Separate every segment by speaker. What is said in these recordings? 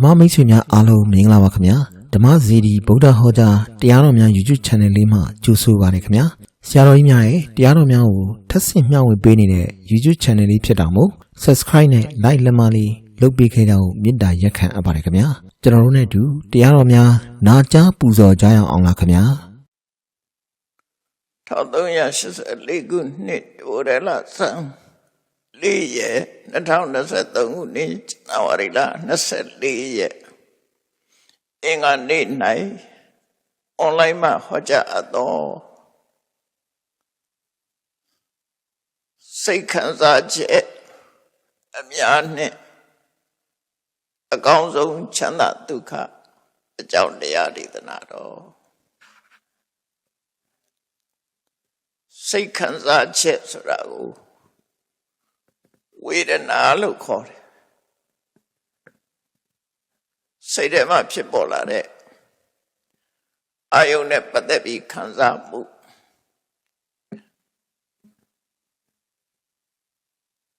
Speaker 1: မမိတ်ဆွေများအားလုံးမင်္ဂလာပါခင်ဗျာဓမ္မဇီဒီဗုဒ္ဓဟောကြားတရားတော်များ YouTube Channel လေးမှာကြိုဆိုပါရခင်ဗျာဆရာတော်ကြီးများရဲ့တရားတော်များကိုထပ်ဆင့်မျှဝေပေးနေတဲ့ YouTube Channel လေးဖြစ်တာမို့ Subscribe နဲ့ Like လက်မလေးလုပ်ပေးခဲ့ကြဖို့မေတ္တာရက်ခံအပ်ပါတယ်ခင်ဗျာကျွန်တော်တို့နဲ့အတူတရားတော်များနာကြားပူဇော်ကြရအောင်လားခင်ဗျာ
Speaker 2: 1384ခုနှစ်ဝရလဆန်း4ရက်2023ခုနှစ်ဇန်နဝါရီလ24ရက်အင်္ဂါနေ့၌အွန်လိုင်းမှာဟောကြားအပ်သောစိတ်ခံစားချက်အများနှင့်အကောင်းဆုံးချမ်းသာဒုက္ခအကြောင်းတရားဒေသနာတော်စိတ်ခံစားချက်ဆိုတာကိုဝေဒနာလို့ခေါ်တယ်စိတ်ထဲမှာဖြစ်ပေါ်လာတဲ့အာယုန်နဲ့ပတ်သက်ပြီးခံစားမှု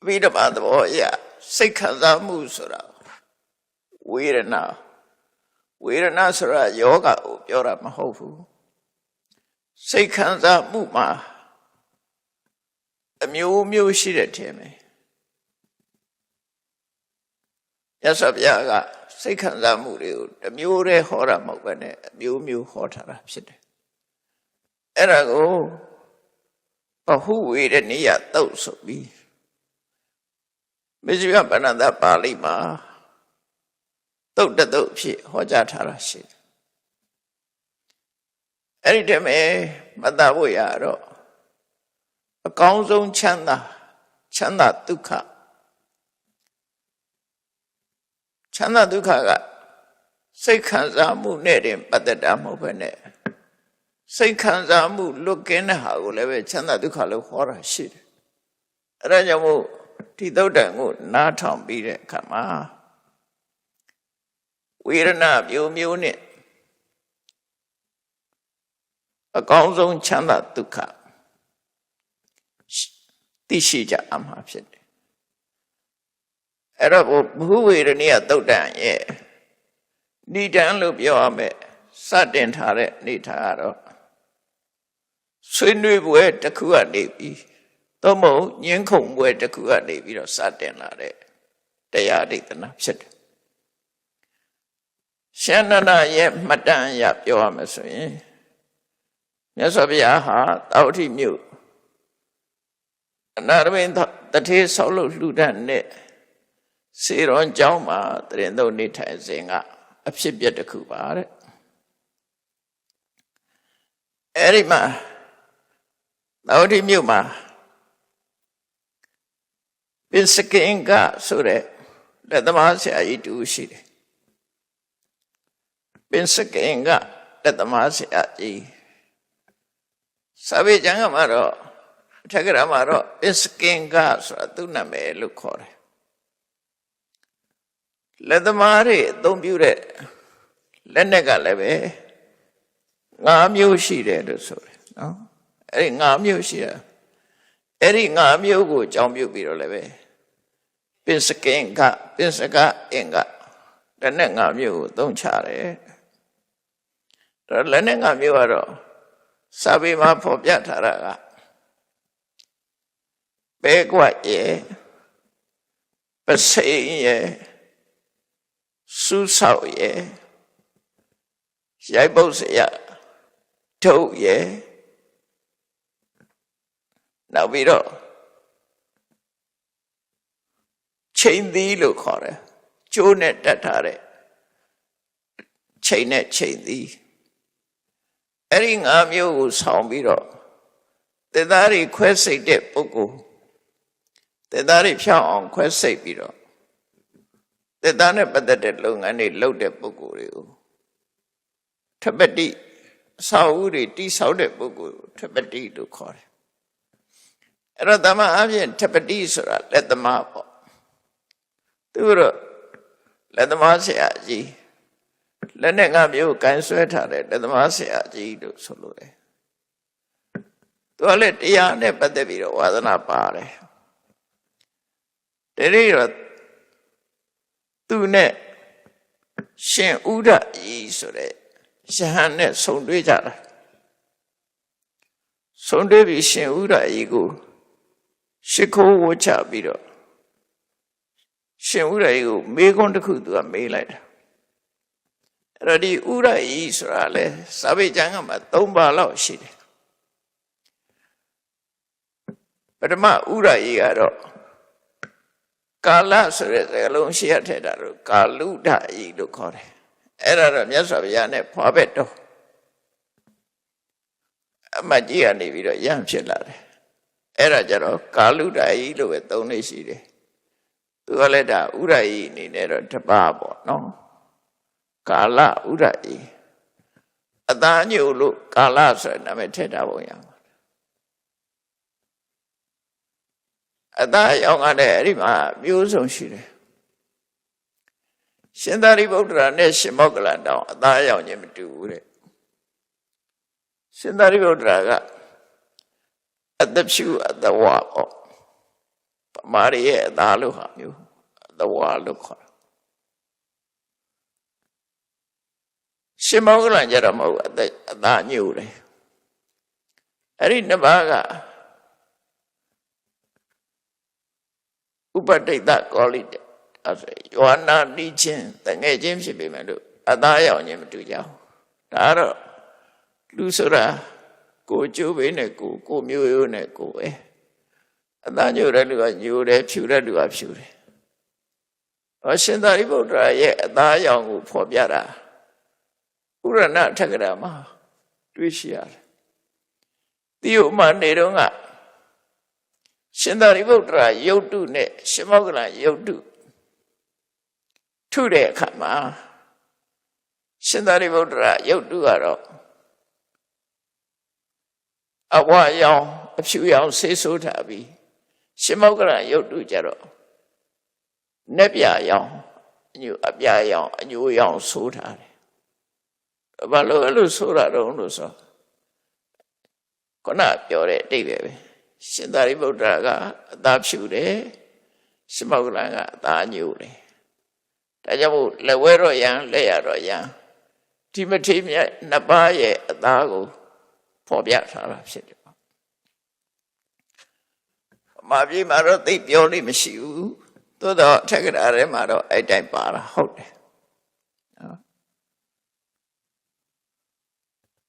Speaker 2: ဝိဓမ္မာသဘောအရစိတ်ခံစားမှုဆိုတာဝေဒနာဆိုတာယောဂကိုပြောတာမဟုတ်ဘူးစိတ်ခံစားမှုမှာအမျိုးမျိုးရှိတဲ့ထဲမှာရသော်ဗျာကစိတ်ခံစားမှုတွေကိုတစ်မျိုးတည်းဟောတာမဟုတ်ဘဲနဲ့အမျိုးမျိုးဟောထားတာဖြစ်တယ်အဲ့ဒါကိုဘဟုဝေဒနိယသုတ်ဆိုပြီးမေဇိယဗန္နတပါဠိမှာသုတ်တုတ်ဖြစ်ဟောကြားထားတာရှိတယ်အဲ့ဒီတည်းမှာမတတ်ဖို့ရတော့အကောင်းဆုံးချမ်းသာဒုက္ခချမ်းသာဒုက္ခကစိတ်ခံစားမှုနဲ့တင်ပတ်သက်တာမဟုတ်ဘဲနဲ့စိတ်ခံစားမှုလွတ်ကင်းတဲ့ဟာကိုလည်းပဲချမ်းသာဒုက္ခလို့ခေါ်တာရှိတယ်အဲဒါကြောင့်မို့ဒီသုတ်တန်ကိုနားထောင်ပြီးတဲ့အခါမှာဝေဒနာမျိုးနဲ့အကောင်းဆုံးချမ်းသာဒုက္ခသိရှိကြအမှာဖြစ်တယ်အဲ့တော့ဘုဝေဒနိယသုတ်တန်ရဲ့ဏိဒံလို့ပြောရမယ်စတင်ထားတဲ့အနေထားကတော့ဆွေးနွေးပွဲတစ်ခုကနေပြီးသို့မဟုတ်ညှင်းခုန်ပွဲတစ်ခုကနေပြီးတော့စတင်လာတဲ့တရားဒေသနာဖြစ်တယ်ရှန္ဒနာရဲ့မှတ်တမ်းအရပြောရမယ်ဆိုရင်မြတ်စွာဘုရားဟာတောဋ္ဌိမြို့အနာရမင်းတထေးဆောက်လုပ်လှူဒန်းတဲ့စေရွန်ကျောင်းမှာတရင်သုံးနေထိုင်စဉ်ကအဖြစ်ပြက်တစ်ခုပါတဲ့အဲ့ဒီမှာတောဋ္ဌိမြို့မှာပင်စကင်ကဆိုတဲ့လက်သမားဆရာကြီးတူရှိတယ်ပင်စကင်ကလက်သမားဆရာကြီးစာပေကျမ်းကမှာတော့အထက်ကရာမှာတော့ပင်စကင်ကဆိုတာသူ့နာမည်လို့ခေါ်တယ်လက်သမားတွေအသုံးပြုတဲ့လက်နဲ့ကလည်းပဲ5မျိုးရှိတယ်လို့ဆိုတယ်နော်အဲ့ဒီ5မျိုးရှိတယ်အဲ့ဒီ5မျိုးကိုအကြောင်းပြုပြီးတော့လည်းပဲပင်စကင်ကပင်စကအင်ကလက်နဲ့5မျိုးကိုသုံးချတယ်ဒါလက်နဲ့5မျိုးကတော့စာပေမှာဖော်ပြထားတာကပဲကွက်ရဲ့ပစိန်ရဲ့စူးဆောက်ရဲ့ရိုက်ပုတ်စရာထုတ်ရဲ့နောက်ပြီးတော့ချိန်သီးလို့ခေါ်တယ်ကျိုးနဲ့တက်ထားတဲ့ချိန်နဲ့ချိန်သီးအဲ့ဒီ5မျိုးကိုဆောင်ပြီးတော့သေသားတွေခွဲစိတ်တဲ့ပုဂ္ဂိုလ်သေသားတွေဖြောင်းအောင်ခွဲစိတ်ပြီးတော့သေသားနဲ့ပတ်သက်တဲ့လုပ်ငန်းတွေလုပ်တဲ့ပုဂ္ဂိုလ်တွေကိုထပတိအစာအုပ်တွေတိဆောက်တဲ့ပုဂ္ဂိုလ်ကိုထပတိလို့ခေါ်တယ်အဲ့တော့တမန်အပြင်ထပတိဆိုတာလက်သမားပေါ့သူတို့လက်သမားဆရာကြီးလက်နဲ့5မျိုးကိုင်ဆွဲထားတဲ့လက်သမားဆရာကြီးလို့ဆိုလို့တယ်သူကလည်းတရားနဲ့ပတ်သက်ပြီးတော့ဝါသနာပါတယ်တတိယသူနဲ့ ရှင်ဥဒဤဆိုတဲ့ယဟန်နဲ့ဆုံတွေ့ကြတာဆုံတွေ့ပြီးရှင်ဥဒဤကိုရှ िख ိုးဝှချပြီးတော့ရှင်ဥဒဤကိုမေးခွန်းတစ်ခုသူကမေးလိုက်တာအဲ့တော့ဒီဥဒဤဆိုတာလဲစာပေကျမ်းကမှာ3ပါလောက်ရှိတယ်ပထမဥဒဤကတော့ကာလဆိုတဲ့စကားလုံးရှိရထက်တာတော့ကာလုဒဤလို့ခေါ်တယ်အဲ့ဒါတော့မြတ်စွာဘုရားနဲ့ဖွာဘက်တော်အမကြီးကနေပြီးတော့ရံဖြစ်လာတယ်အဲ့ဒါကြတော့ကာလုဒဤလို့ပဲသုံးနေရှိတယ်သူကလည်းဒါဥဒဤအနေနဲ့တော့တပါပေါ့နော်ကာလဥဒဤအသားညို့လို့ကာလဆိုတဲ့နာမည်ထည့်ထားပုံရမှာအသားရောင်ကလည်းအဲ့ဒီမှာမျိုးစုံရှိတယ်ရှင်သာရိပုတ္တရာနဲ့ရှင်မောက္ကလန်တောင်အသားရောင်ခြင်းမတူဘူးတဲ့ရှင်သာရိပုတ္တရာကအသက်ဖြူအသက်ဝါပေါ့ပမာရရဲ့အသားလို့ဟာမျိုးအသက်ဝါလို့ခေါ်တာရှင်မောက္ကလန်ကြတော့မဟုတ်အသားညို့တယ်အဲ့ဒီနှစ်ပါးကဥပတိတ်ကောလိတအဲ့ဒါယောနာတိချင်းတငယ်ချင်းဖြစ်ပေမဲ့လို့အသားရောင်ချင်းမတူကြဘူးဒါကတော့လူဆိုတာကိုကျိုးပေးနဲ့ကိုမျိုးရိုးနဲ့ကိုပဲအသားညိုတဲ့လူကညိုတယ်ဖြူတဲ့လူကဖြူတယ်ရှင်သာရိပုတ္တရာရဲ့အသားရောင်ကိုဖော်ပြတာဥရဏထက္ကရာမှာတွေ့ရှိရတယ်ဒီဥမာနေတော့ကရှင်သာရိပုတ္တရာယုတ်တုနဲ့ရှင်မောက္ကလန်ယုတ်တုထုတဲ့အခါမှာရှင်သာရိပုတ္တရာယုတ်တုကတော့အဝါရောင်အဖြူရောင်ဆေးဆိုးထားပြီးရှင်မောက္ကလန်ယုတ်တုကြတော့နက်ပြရောင်အပြာရောင်အညိုရောင်ဆိုးထားတယ်ဘာလို့အဲ့လိုဆိုးတာတော့လို့ဆိုခုနပြောတဲ့အတိတ်ပဲရှင်သာရိပုတ္တရာကအသားဖြူတယ်ရှင်မောက္ကလန်ကအသားညိုတယ်ဒါကြောင့်မို့လက်ဝဲတော့ရန်လက်ရတော့ရန်ဒီမထေမြတ်နှစ်ပါးရဲ့အသားကိုဖော်ပြထားတာဖြစ်တယ်ပေါ့မာပြေမှာတော့သိပြောလို့မရှိဘူးသို့တော့အထက်ကရာထဲမှာတော့အဲ့တိုင်းပါတာဟုတ်တယ်နော်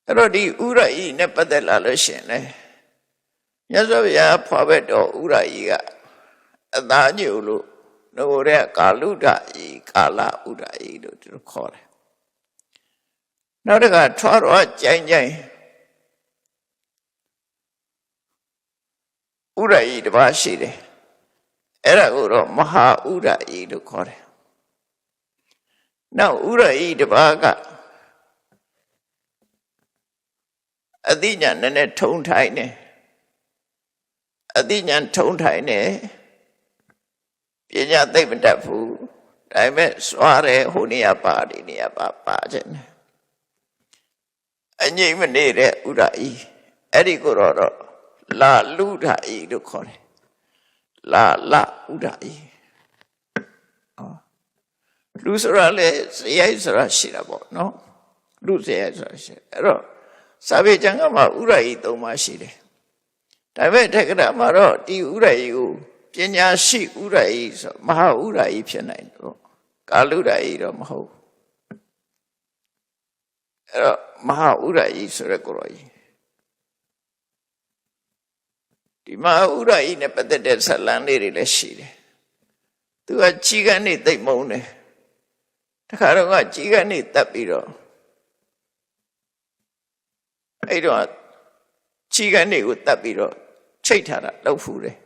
Speaker 2: အဲ့တော့ဒီဥရဤနဲ့ပတ်သက်လာလို့ရှင်လေမြတ်စွာဘုရားဖွာဘက်တော်ဥရဤကအသားညို့လို့ငိုတဲ့ကာလုဒဤကာလဥဒဤလို့သူခေါ်တယ်နောက်တစ်ခါထွားတော့ကြိုင်ကြိုင်ဥရဤတစ်ပါးရှိတယ်အဲ့ဒါကိုတော့မဟာဥရဤလို့ခေါ်တယ်နောက်ဥရဤတစ်ပါးကအသိဉာဏ်နဲ့ထုံထိုင်နေအသိဉာဏ်ထုံထိုင်နေပညာသိမတတ်ဘူးဒါပေမဲ့စွာတယ်ဟိုနေရာပါဒီနေရာပါခြင်းအငြိမ့်မနေတဲ့ဥဒဤအဲ့ဒီကိုတော့လာလူဒဤလို့ခေါ်တယ်လာဥဒဤလူဆိုတာလေစရိုက်ဆိုတာရှိတာပေါ့နော်လူစရိုက်ဆိုတာရှိအဲ့တော့စာပေကျမ်းကမှာဥရဤ၃ပါးရှိတယ်ဒါပေမဲ့တက္ကရာမှာတော့ဒီဥရဤကိုပညာရှိဥရဤဆိုမဟာဥရဤဖြစ်နိုင်တော့ကာလုဒဤတော့မဟုတ်အဲ့တော့မဟာဥရဤဆိုရကိုရောဤဒီမဟာဥရဤနဲ့ပတ်သက်တဲ့ဇာတ်လမ်းလေးတွေလည်းရှိတယ်သူကကြီးကနေသိမ့်မုန်းတယ်တခါတော့ကကြီးကနေတက်ပြီးတော့အဲ့တော့ကြီးကနေကိုတက်ပြီးတော့ချိတ်ထားတာလောက်ဖူးတယ်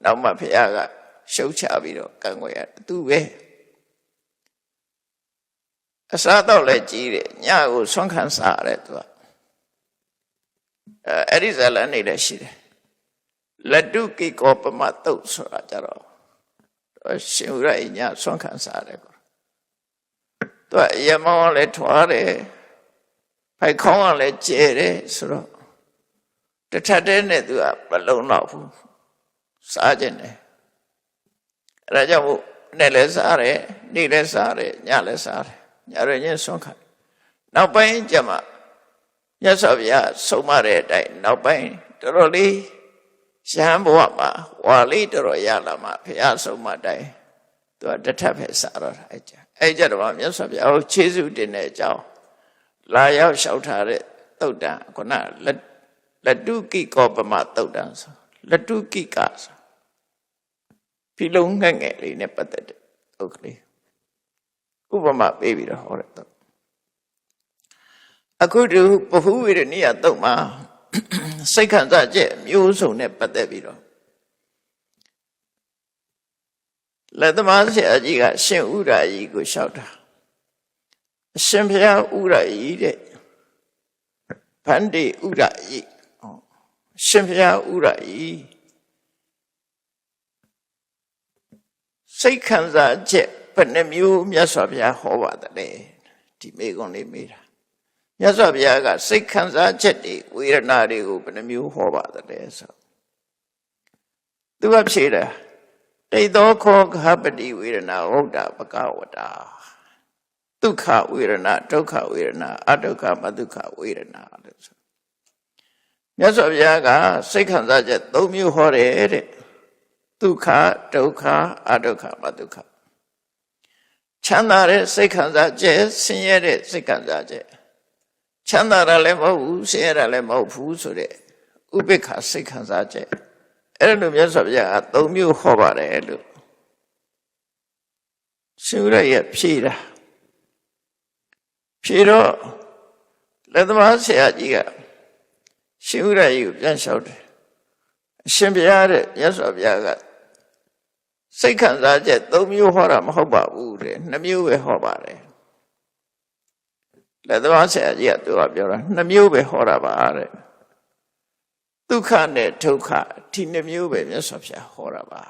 Speaker 2: နောက်မှဘုရားကရှုပ်ချပြီးတော့ကံွယ်ရသူပဲအစားတော့လည်းကြီးတယ်ညကိုဆွမ်းခံစားရတယ်သူကအဲ့ဒီဇာလန်နေလည်းရှိတယ်လက်တုကိကောပမတုတ်ဆိုတာကြတော့ရှင်ဥရညဆွမ်းခံစားရတယ်သူကရမောင်းလည်းထွားတယ်ဖိုက်ခေါင်းကလည်းကျဲတယ်ဆိုတော့တထက်တဲ့နဲ့သူကမလုံတော့ဘူးစားခြင်းတယ်အဲ့ဒါကြောင့်မို့ နဲ့လည်းစားတယ်နေ့လည်းစားတယ်ညလည်းစားတယ်ညရင်းဆုံးခါနောက်ပိုင်းကျမှမြတ်စွာဘုရားဆုံးမတဲ့အတိုင်းနောက်ပိုင်းတော်တော်လေးရဟန်းဘဝမှာဝါလေးတော်တော်ရလာမှဘုရားဆုံးမတိုင်းသူကတထပ်ပဲစားတော့တာအဲ့ကြတော့မြတ်စွာဘုရားကိုခြေဆုတင်တဲ့အကြောင်းလာရောက်လျှောက်ထားတဲ့သုတ်တံခုနလက်တုကိကောပမသုတ်တံဆိုလက်တုကိကဆိုဒီလုံးငယ်ငယ်လေးနဲ့ပတ်သက်တဲ့ဟုတ်ကလေးဥပမာပေးပြီးတော့ဟောတဲ့တော့အခုဒီပဟုဝေရဏိယသုတ်မှာစိတ်ခံစားချက်မျိုးစုံနဲ့ပတ်သက်ပြီးတော့လက်သမားဆရာကြီးကရှင်ဥဒ္ဒရာကြီးကိုလျှောက်တာအရှင်ဘုရားဥဒ္ဒရာကြီးတဲ့ဗန္တိဥဒ္ဒရာကြီးရှင်ဘုရားဥဒ္ဒရာကြီးစိတ်ခံစားချက်ဘယ်နှမျိုးမြတ်စွာဘုရားဟောပါတယ်ဒီမေကွန်လေးမေးတာမြတ်စွာဘုရားကစိတ်ခံစားချက်တွေဝေဒနာတွေကိုဘယ်နှမျိုးဟောပါတယ်ဆိုသူကဖြေတာတိတ်သောခောခပတိဝေဒနာဟုတ်တာပကဝတာဒုက္ခဝေဒနာဒုက္ခဝေဒနာအဒုက္ခမဒုက္ခဝေဒနာလို့ဆိုမြတ်စွာဘုရားကစိတ်ခံစားချက်၃မျိုးဟောတယ်တဲ့ဒုက္ခဒုက္ခအဒုက္ခမဒုက္ခချမ်းသာတဲ့စိတ်ခံစားချက်ဆင်းရဲတဲ့စိတ်ခံစားချက်ချမ်းသာတာလည်းမဟုတ်ဘူးဆင်းရဲတာလည်းမဟုတ်ဘူးဆိုတဲ့ဥပိ္ပခစိတ်ခံစားချက်အဲ့လိုမြတ်စွာဘုရားက၃မျိုးဟောပါတယ်လို့ရှင်ဥဒ္ဒရာဖြေတာဖြေတော့လက်သမားဆရာကြီးကရှင်ဥဒ္ဒရာကြီးကိုပြန်လျှောက်တယ်အရှင်ဘုရားတဲ့မြတ်စွာဘုရားကစိတ်ခံစားချက်၃မျိုးဟောတာမဟုတ်ပါဘူးတဲ့2မျိုးပဲဟောပါတယ်လက်သမားဆရာကြီးကသူကပြောတာ2မျိုးပဲဟောတာပါတဲ့ဒုက္ခနဲ့ဒုက္ခဒီ2မျိုးပဲမြတ်စွာဘုရားဟောတာပါ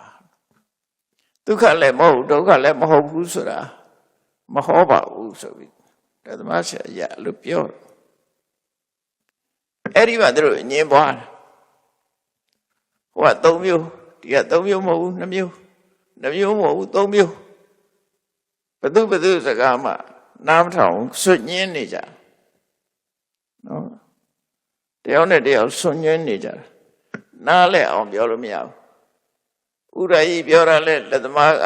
Speaker 2: ဒုက္ခလည်းမဟုတ်ဒုက္ခလည်းမဟုတ်ဘူးဆိုတာမဟောပါဘူးဆိုပြီးလက်သမားဆရာကြီးကလို့ပြောအဲ့ဒီမှာသူတို့ညင်ပွားတာဟိုက3မျိုးဒီက3မျိုးမဟုတ်ဘူး2မျိုး2မျိုးမဟုတ်ဘူး3မျိုးဘသူစကားမှနားမထောင်ဆွညင်းနေကြနော်တယောက်နဲ့တယောက်ဆွညင်းနေကြနားလဲအောင်ပြောလို့မရဘူးဥဒ္ဒရာကြီးပြောတာလဲလက်သမားက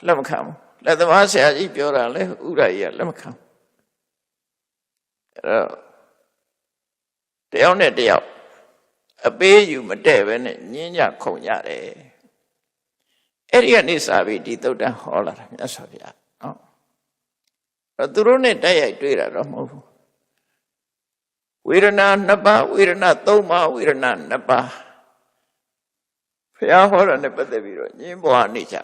Speaker 2: လက်မခံဘူးလက်သမားဆရာကြီးပြောတာလဲဥဒ္ဒရာကြီးကလက်မခံအဲ့တော့တယောက်နဲ့တယောက်အပေးယူမတည့်ပဲနဲ့ညင်းကြခုံရတယ်အဲ့ဒီကနေစပြီးဒီသုတ်တံဟောလာတာမြတ်စွာဘုရားနော်အဲ့သူတို့နဲ့တိုက်ရိုက်တွေ့တာတော့မဟုတ်ဘူးဝေဒနာ2ပါးဝေဒနာ3ပါးဝေဒနာ2ပါးဘုရားဟောတာနဲ့ပတ်သက်ပြီးတော့ညင်းပွားနေကြတာ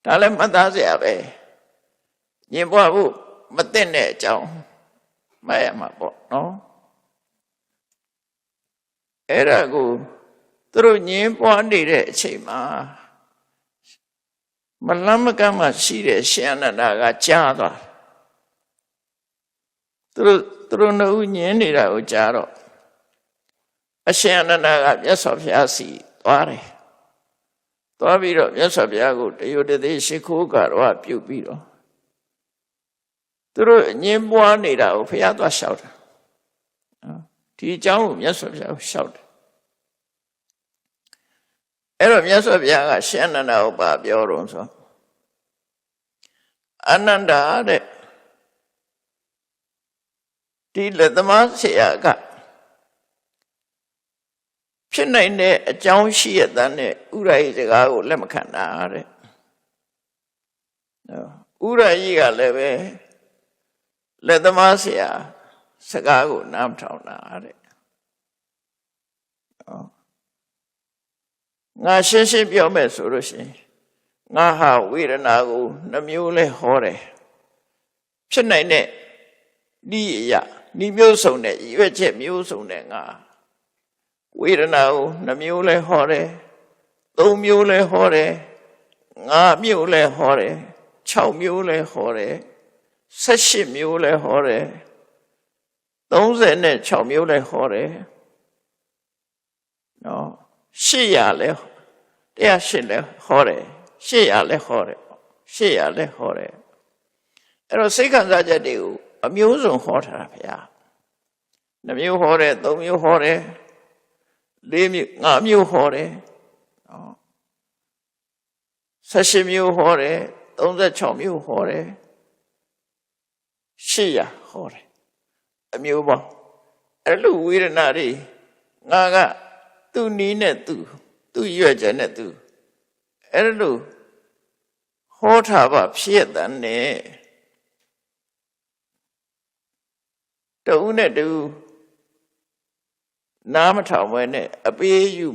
Speaker 2: ဒါလည်းမှတ်သားစရာပဲညင်းပွားဖို့မသိတဲ့အကြောင်းမှတ်ရမှာပေါ့နော်အဲ့ဒါကိုသူတို့ညင်းပွားနေတဲ့အချိန်မှာမလမ်းမကမ်းမှာရှိတဲ့ရှင်အနန္ဒာကကြားသွားသူတို့နှုတ်ညင်းနေတာကိုကြားတော့အရှင်အနန္ဒာကမြတ်စွာဘုရားစီသွားတယ်သွားပြီးတော့မြတ်စွာဘုရားကိုတယုတ်တသေးရှိခိုးကတော့ပြုတ်ပြီးတော့သူတို့ညင်းပွားနေတာကိုဘုရားသွားလျှောက်တာဒီအကြောင်းကိုမြတ်စွာဘုရားကိုလျှောက်တယ်အဲ့တော့မြတ်စွာဘုရားကရှင်အနန္ဒာကိုပါပြောတော့ဆိုအနန္ဒာတဲ့ဒီလက်သမားဆရာကဖြစ်နိုင်တဲ့အကြောင်းရှိရတဲ့နဲ့ဥရဟိစကားကိုလက်မခံတာတဲ့ဥရဟိကလည်းပဲလက်သမားဆရာစကားကိုနားမထောင်တာတဲ့ငါရှင်းရှင်းပြောမယ်ဆိုလို့ရှိရင်ငါဟာဝေဒနာကို2မျိုးလဲဟောတယ်ဖြစ်နိုင်တဲ့ဒီအရာဒီမျိုးစုံတဲ့ရွက်ချက်မျိုးစုံတဲ့ငါဝေဒနာကို2မျိုးလဲဟောတယ်3မျိုးလဲဟောတယ်5မျိုးလဲဟောတယ်6မျိုးလဲဟောတယ်18မျိုးလဲဟောတယ်36မျိုးလဲဟောတယ်နော်800လဲ108လဲဟောတယ် 800လည်းဟောတယ်800လည်းဟောတယ်အဲ့တော့စိတ်ခံစားချက်တွေကိုအမျိုးစုံဟောထားတာဗျာ2မျိုးဟောတယ်3မျိုးဟောတယ်4မျိုး5မျိုးဟောတယ်နော်18မျိုးဟောတယ်36မျိုးဟောတယ်800ဟောတယ်အမျိုးပေါင်းအဲ့လိုဝေဒနာတွေငါကသူ့နီးနဲ့သူ့ရွက်ချက်နဲ့သူအဲ့လိုဟောထားပါဖြစ်တဲ့နဲ့တူနဲ့တူနားမထောင်ပဲနဲ့အပေးယူ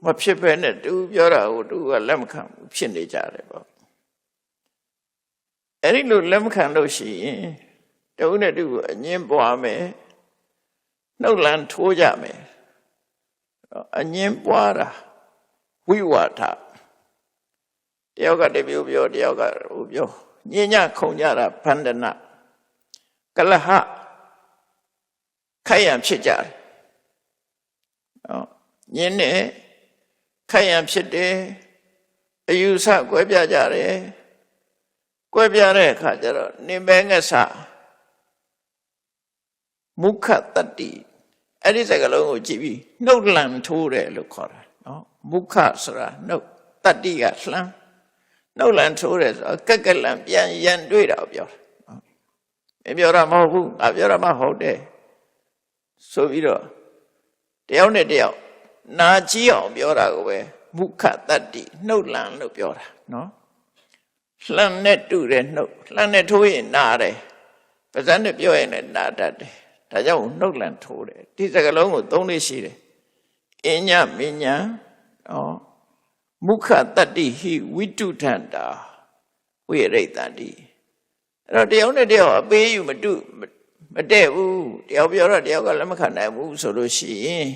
Speaker 2: မဖြစ်ပဲနဲ့တူပြောတာကိုတူကလက်မခံဘူးဖြစ်နေကြတယ်ပေါ့အဲ့ဒီလိုလက်မခံလို့ရှိရင်တူနဲ့တူအငင်းပွားမယ်နှုတ်လန်းထိုးကြမယ်အငင်းပွားတာဝိဝါဒတယောက်ကတမျိုးပြောတယောက်ကဟိုပြောညဉ့်ညခုံကြတာဗန္ဒနာကလဟခိုက်ရန်ဖြစ်ကြတယ်ညင်းနဲ့ခိုက်ရန်ဖြစ်တယ်အယူဆကွဲပြားကြတယ်ကွဲပြားတဲ့အခါကျတော့နိဘေငဆမုခတတ္တိအဲ့ဒီစကားလုံးကိုကြည့်ပြီးနှုတ်လန်ထိုးတယ်လို့ခေါ်တာနော်မုခဆိုတာနှုတ်တတ္တိကလှမ်းနှုတ်လန်ထိုးတယ်ဆိုတော့ကလန်ပြန်ရန်တွေ့တာပြောတာမပြောတာမဟုတ်ဘူးငါပြောတာမှဟုတ်တယ်ဆိုပြီးတော့တယောက်နဲ့တယောက်နာကြည့်အောင်ပြောတာကိုပဲမုခတတ္တိနှုတ်လန်လို့ပြောတာနော်လှမ်းနဲ့တူတယ်နှုတ်လှမ်းနဲ့ထိုးရင်နာတယ်ပါးစပ်နဲ့ပြောရင်လည်းနာတတ်တယ်ဒါကြောင့်နှုတ်လန်ထိုးတယ်ဒီစကားလုံးကိုသုံးလေးရှိတယ်အညမညာမုခတတ္တိဟိဝိတုထန္တာဝိရိတန္တိအဲ့တော့တယောက်နဲ့တယောက်အပေးယူမတဲ့ဘူးတယောက်ပြောတော့တယောက်ကလက်မခံနိုင်ဘူးဆိုလို့ရှိရင်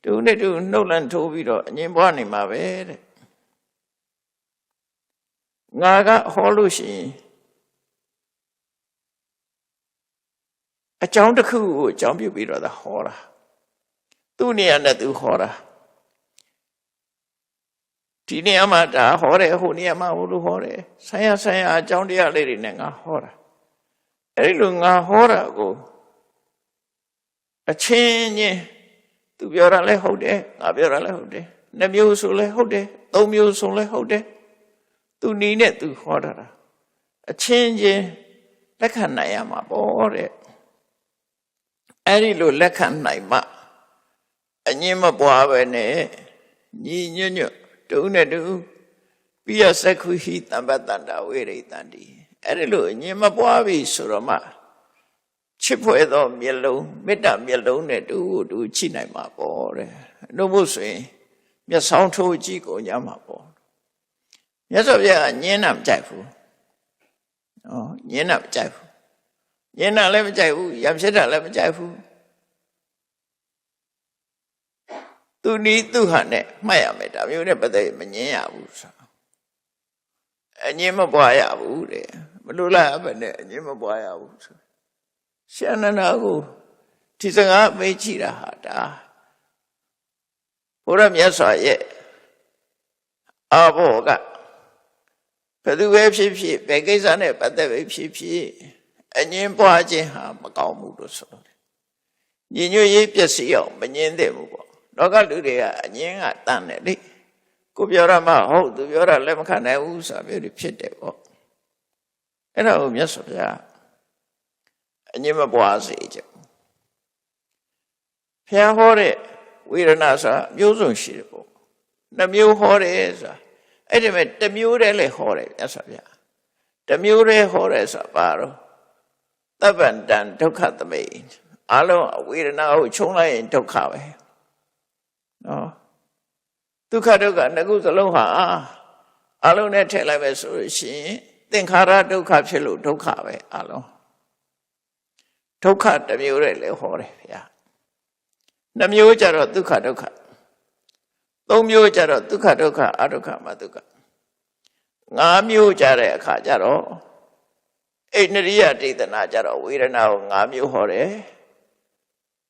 Speaker 2: တူနဲ့တူနှုတ်လန်ထိုးပြီးတော့အငင်းပွားနေမှာပဲတဲ့ငါကဟောလို့ရှိရင်အကြောင်းတစ်ခုကိုအကြောင်းပြုပြီးတော့ဟောတာသူ့နေရာနဲ့သူဟောတာဒီနေရာမှာဒါဟောတယ်ဟိုနေရာမှာဟိုလိုဟောတယ်ဆိုင်ရာအကြောင်းတရားလေးတွေနဲ့ငါဟောတာအဲ့လိုငါဟောတာကိုအချင်းချင်းသူပြောတာလည်းဟုတ်တယ်ငါပြောတာလည်းဟုတ်တယ်2မျိုးဆိုလည်းဟုတ်တယ်3မျိုးဆိုလည်းဟုတ်တယ်သူနီးနဲ့သူဟောတာအချင်းချင်းလက်ခံနိုင်ရမှာပေါ့တဲ့အဲ့ဒီလိုလက်ခံနိုင်မှအငင်းမပွားပဲနဲ့ညီညွတ်ညွတ်တူနဲ့တူပိယစက္ခုဟိတံပတ္တန္တာဝိရိတန္တိအဲ့ဒီလိုအငင်းမပွားပြီဆိုတော့မှချစ်ဖွယ်သောမျက်လုံးမေတ္တာမျက်လုံးနဲ့တူကြည့်နိုင်မှာပေါ့တဲ့လို့မို့ဆိုရင်မျက်စောင်းထိုးကြည့်ကုန်ကြမှာပေါ့မြတ်စွာဘုရားကညင်းတာမကြိုက်ဘူးညင်းတာမကြိုက်ဘူးညင်းတာလည်းမကြိုက်ဘူးရံဖြစ်တာလည်းမကြိုက်ဘူးသူနီးသူ့ဟာနဲ့မှတ်ရမယ်ဒါမျိုးနဲ့ပတ်သက်မညင်းရဘူးဆိုအငင်းမပွားရဘူးတဲ့မလို့လားဘယ်နဲ့အငင်းမပွားရဘူးဆိုရှင်အနန္ဒာကိုဒီစကားမေးကြည့်တာဟာဒါဘုရားမြတ်စွာရဲ့အာဘောကဘယ်သူပဲဖြစ်ဖြစ်ဘယ်ကိစ္စနဲ့ပတ်သက်ပဲဖြစ်ဖြစ်အငင်းပွားခြင်းဟာမကောင်းဘူးလို့ဆိုတယ်ညီညွတ်ရေးပျက်စီးအောင်မငင်းသင့်ဘူးပေါ့လောကလူတွေကအငင်းကတန်တယ်လေကိုပြောရမှဟုတ်သူပြောတာလက်မခံနိုင်ဘူးဆိုတာမျိုးတွေဖြစ်တယ်ပေါ့အဲ့ဒါကိုမြတ်စွာဘုရားအငင်းမပွားစေကြဘုရားဟောတဲ့ဝေဒနာဆိုတာမျိုးစုံရှိတယ်ပေါ့2မျိုးဟောတယ်ဆိုတာအဲ့ဒီမဲ့1မျိုးတည်းလည်းဟောတယ်မြတ်စွာဘုရား1မျိုးတည်းဟောတယ်ဆိုတာဘာတော့သဗ္ဗန္တံဒုက္ခသမိတ်အလုံးဝေဒနာကိုခြုံလိုက်ရင်ဒုက္ခပဲနော်ဒုက္ခနှစ်ခုစလုံးဟာအလုံးနဲ့ထည့်လိုက်ပဲဆိုလို့ရှိရင်သင်္ခါရဒုက္ခဖြစ်လို့ဒုက္ခပဲအလုံးဒုက္ခ1မျိုးတည်းလည်းဟောတယ်ဗျာ2မျိုးကြတော့ဒုက္ခ3မျိုးကြတော့ဒုက္ခအဒုက္ခမဒုက္ခ5မျိုးကြတဲ့အခါကြတော့အိန္ဒြိယဒေသနာကြတော့ဝေဒနာကို5မျိုးဟောတယ်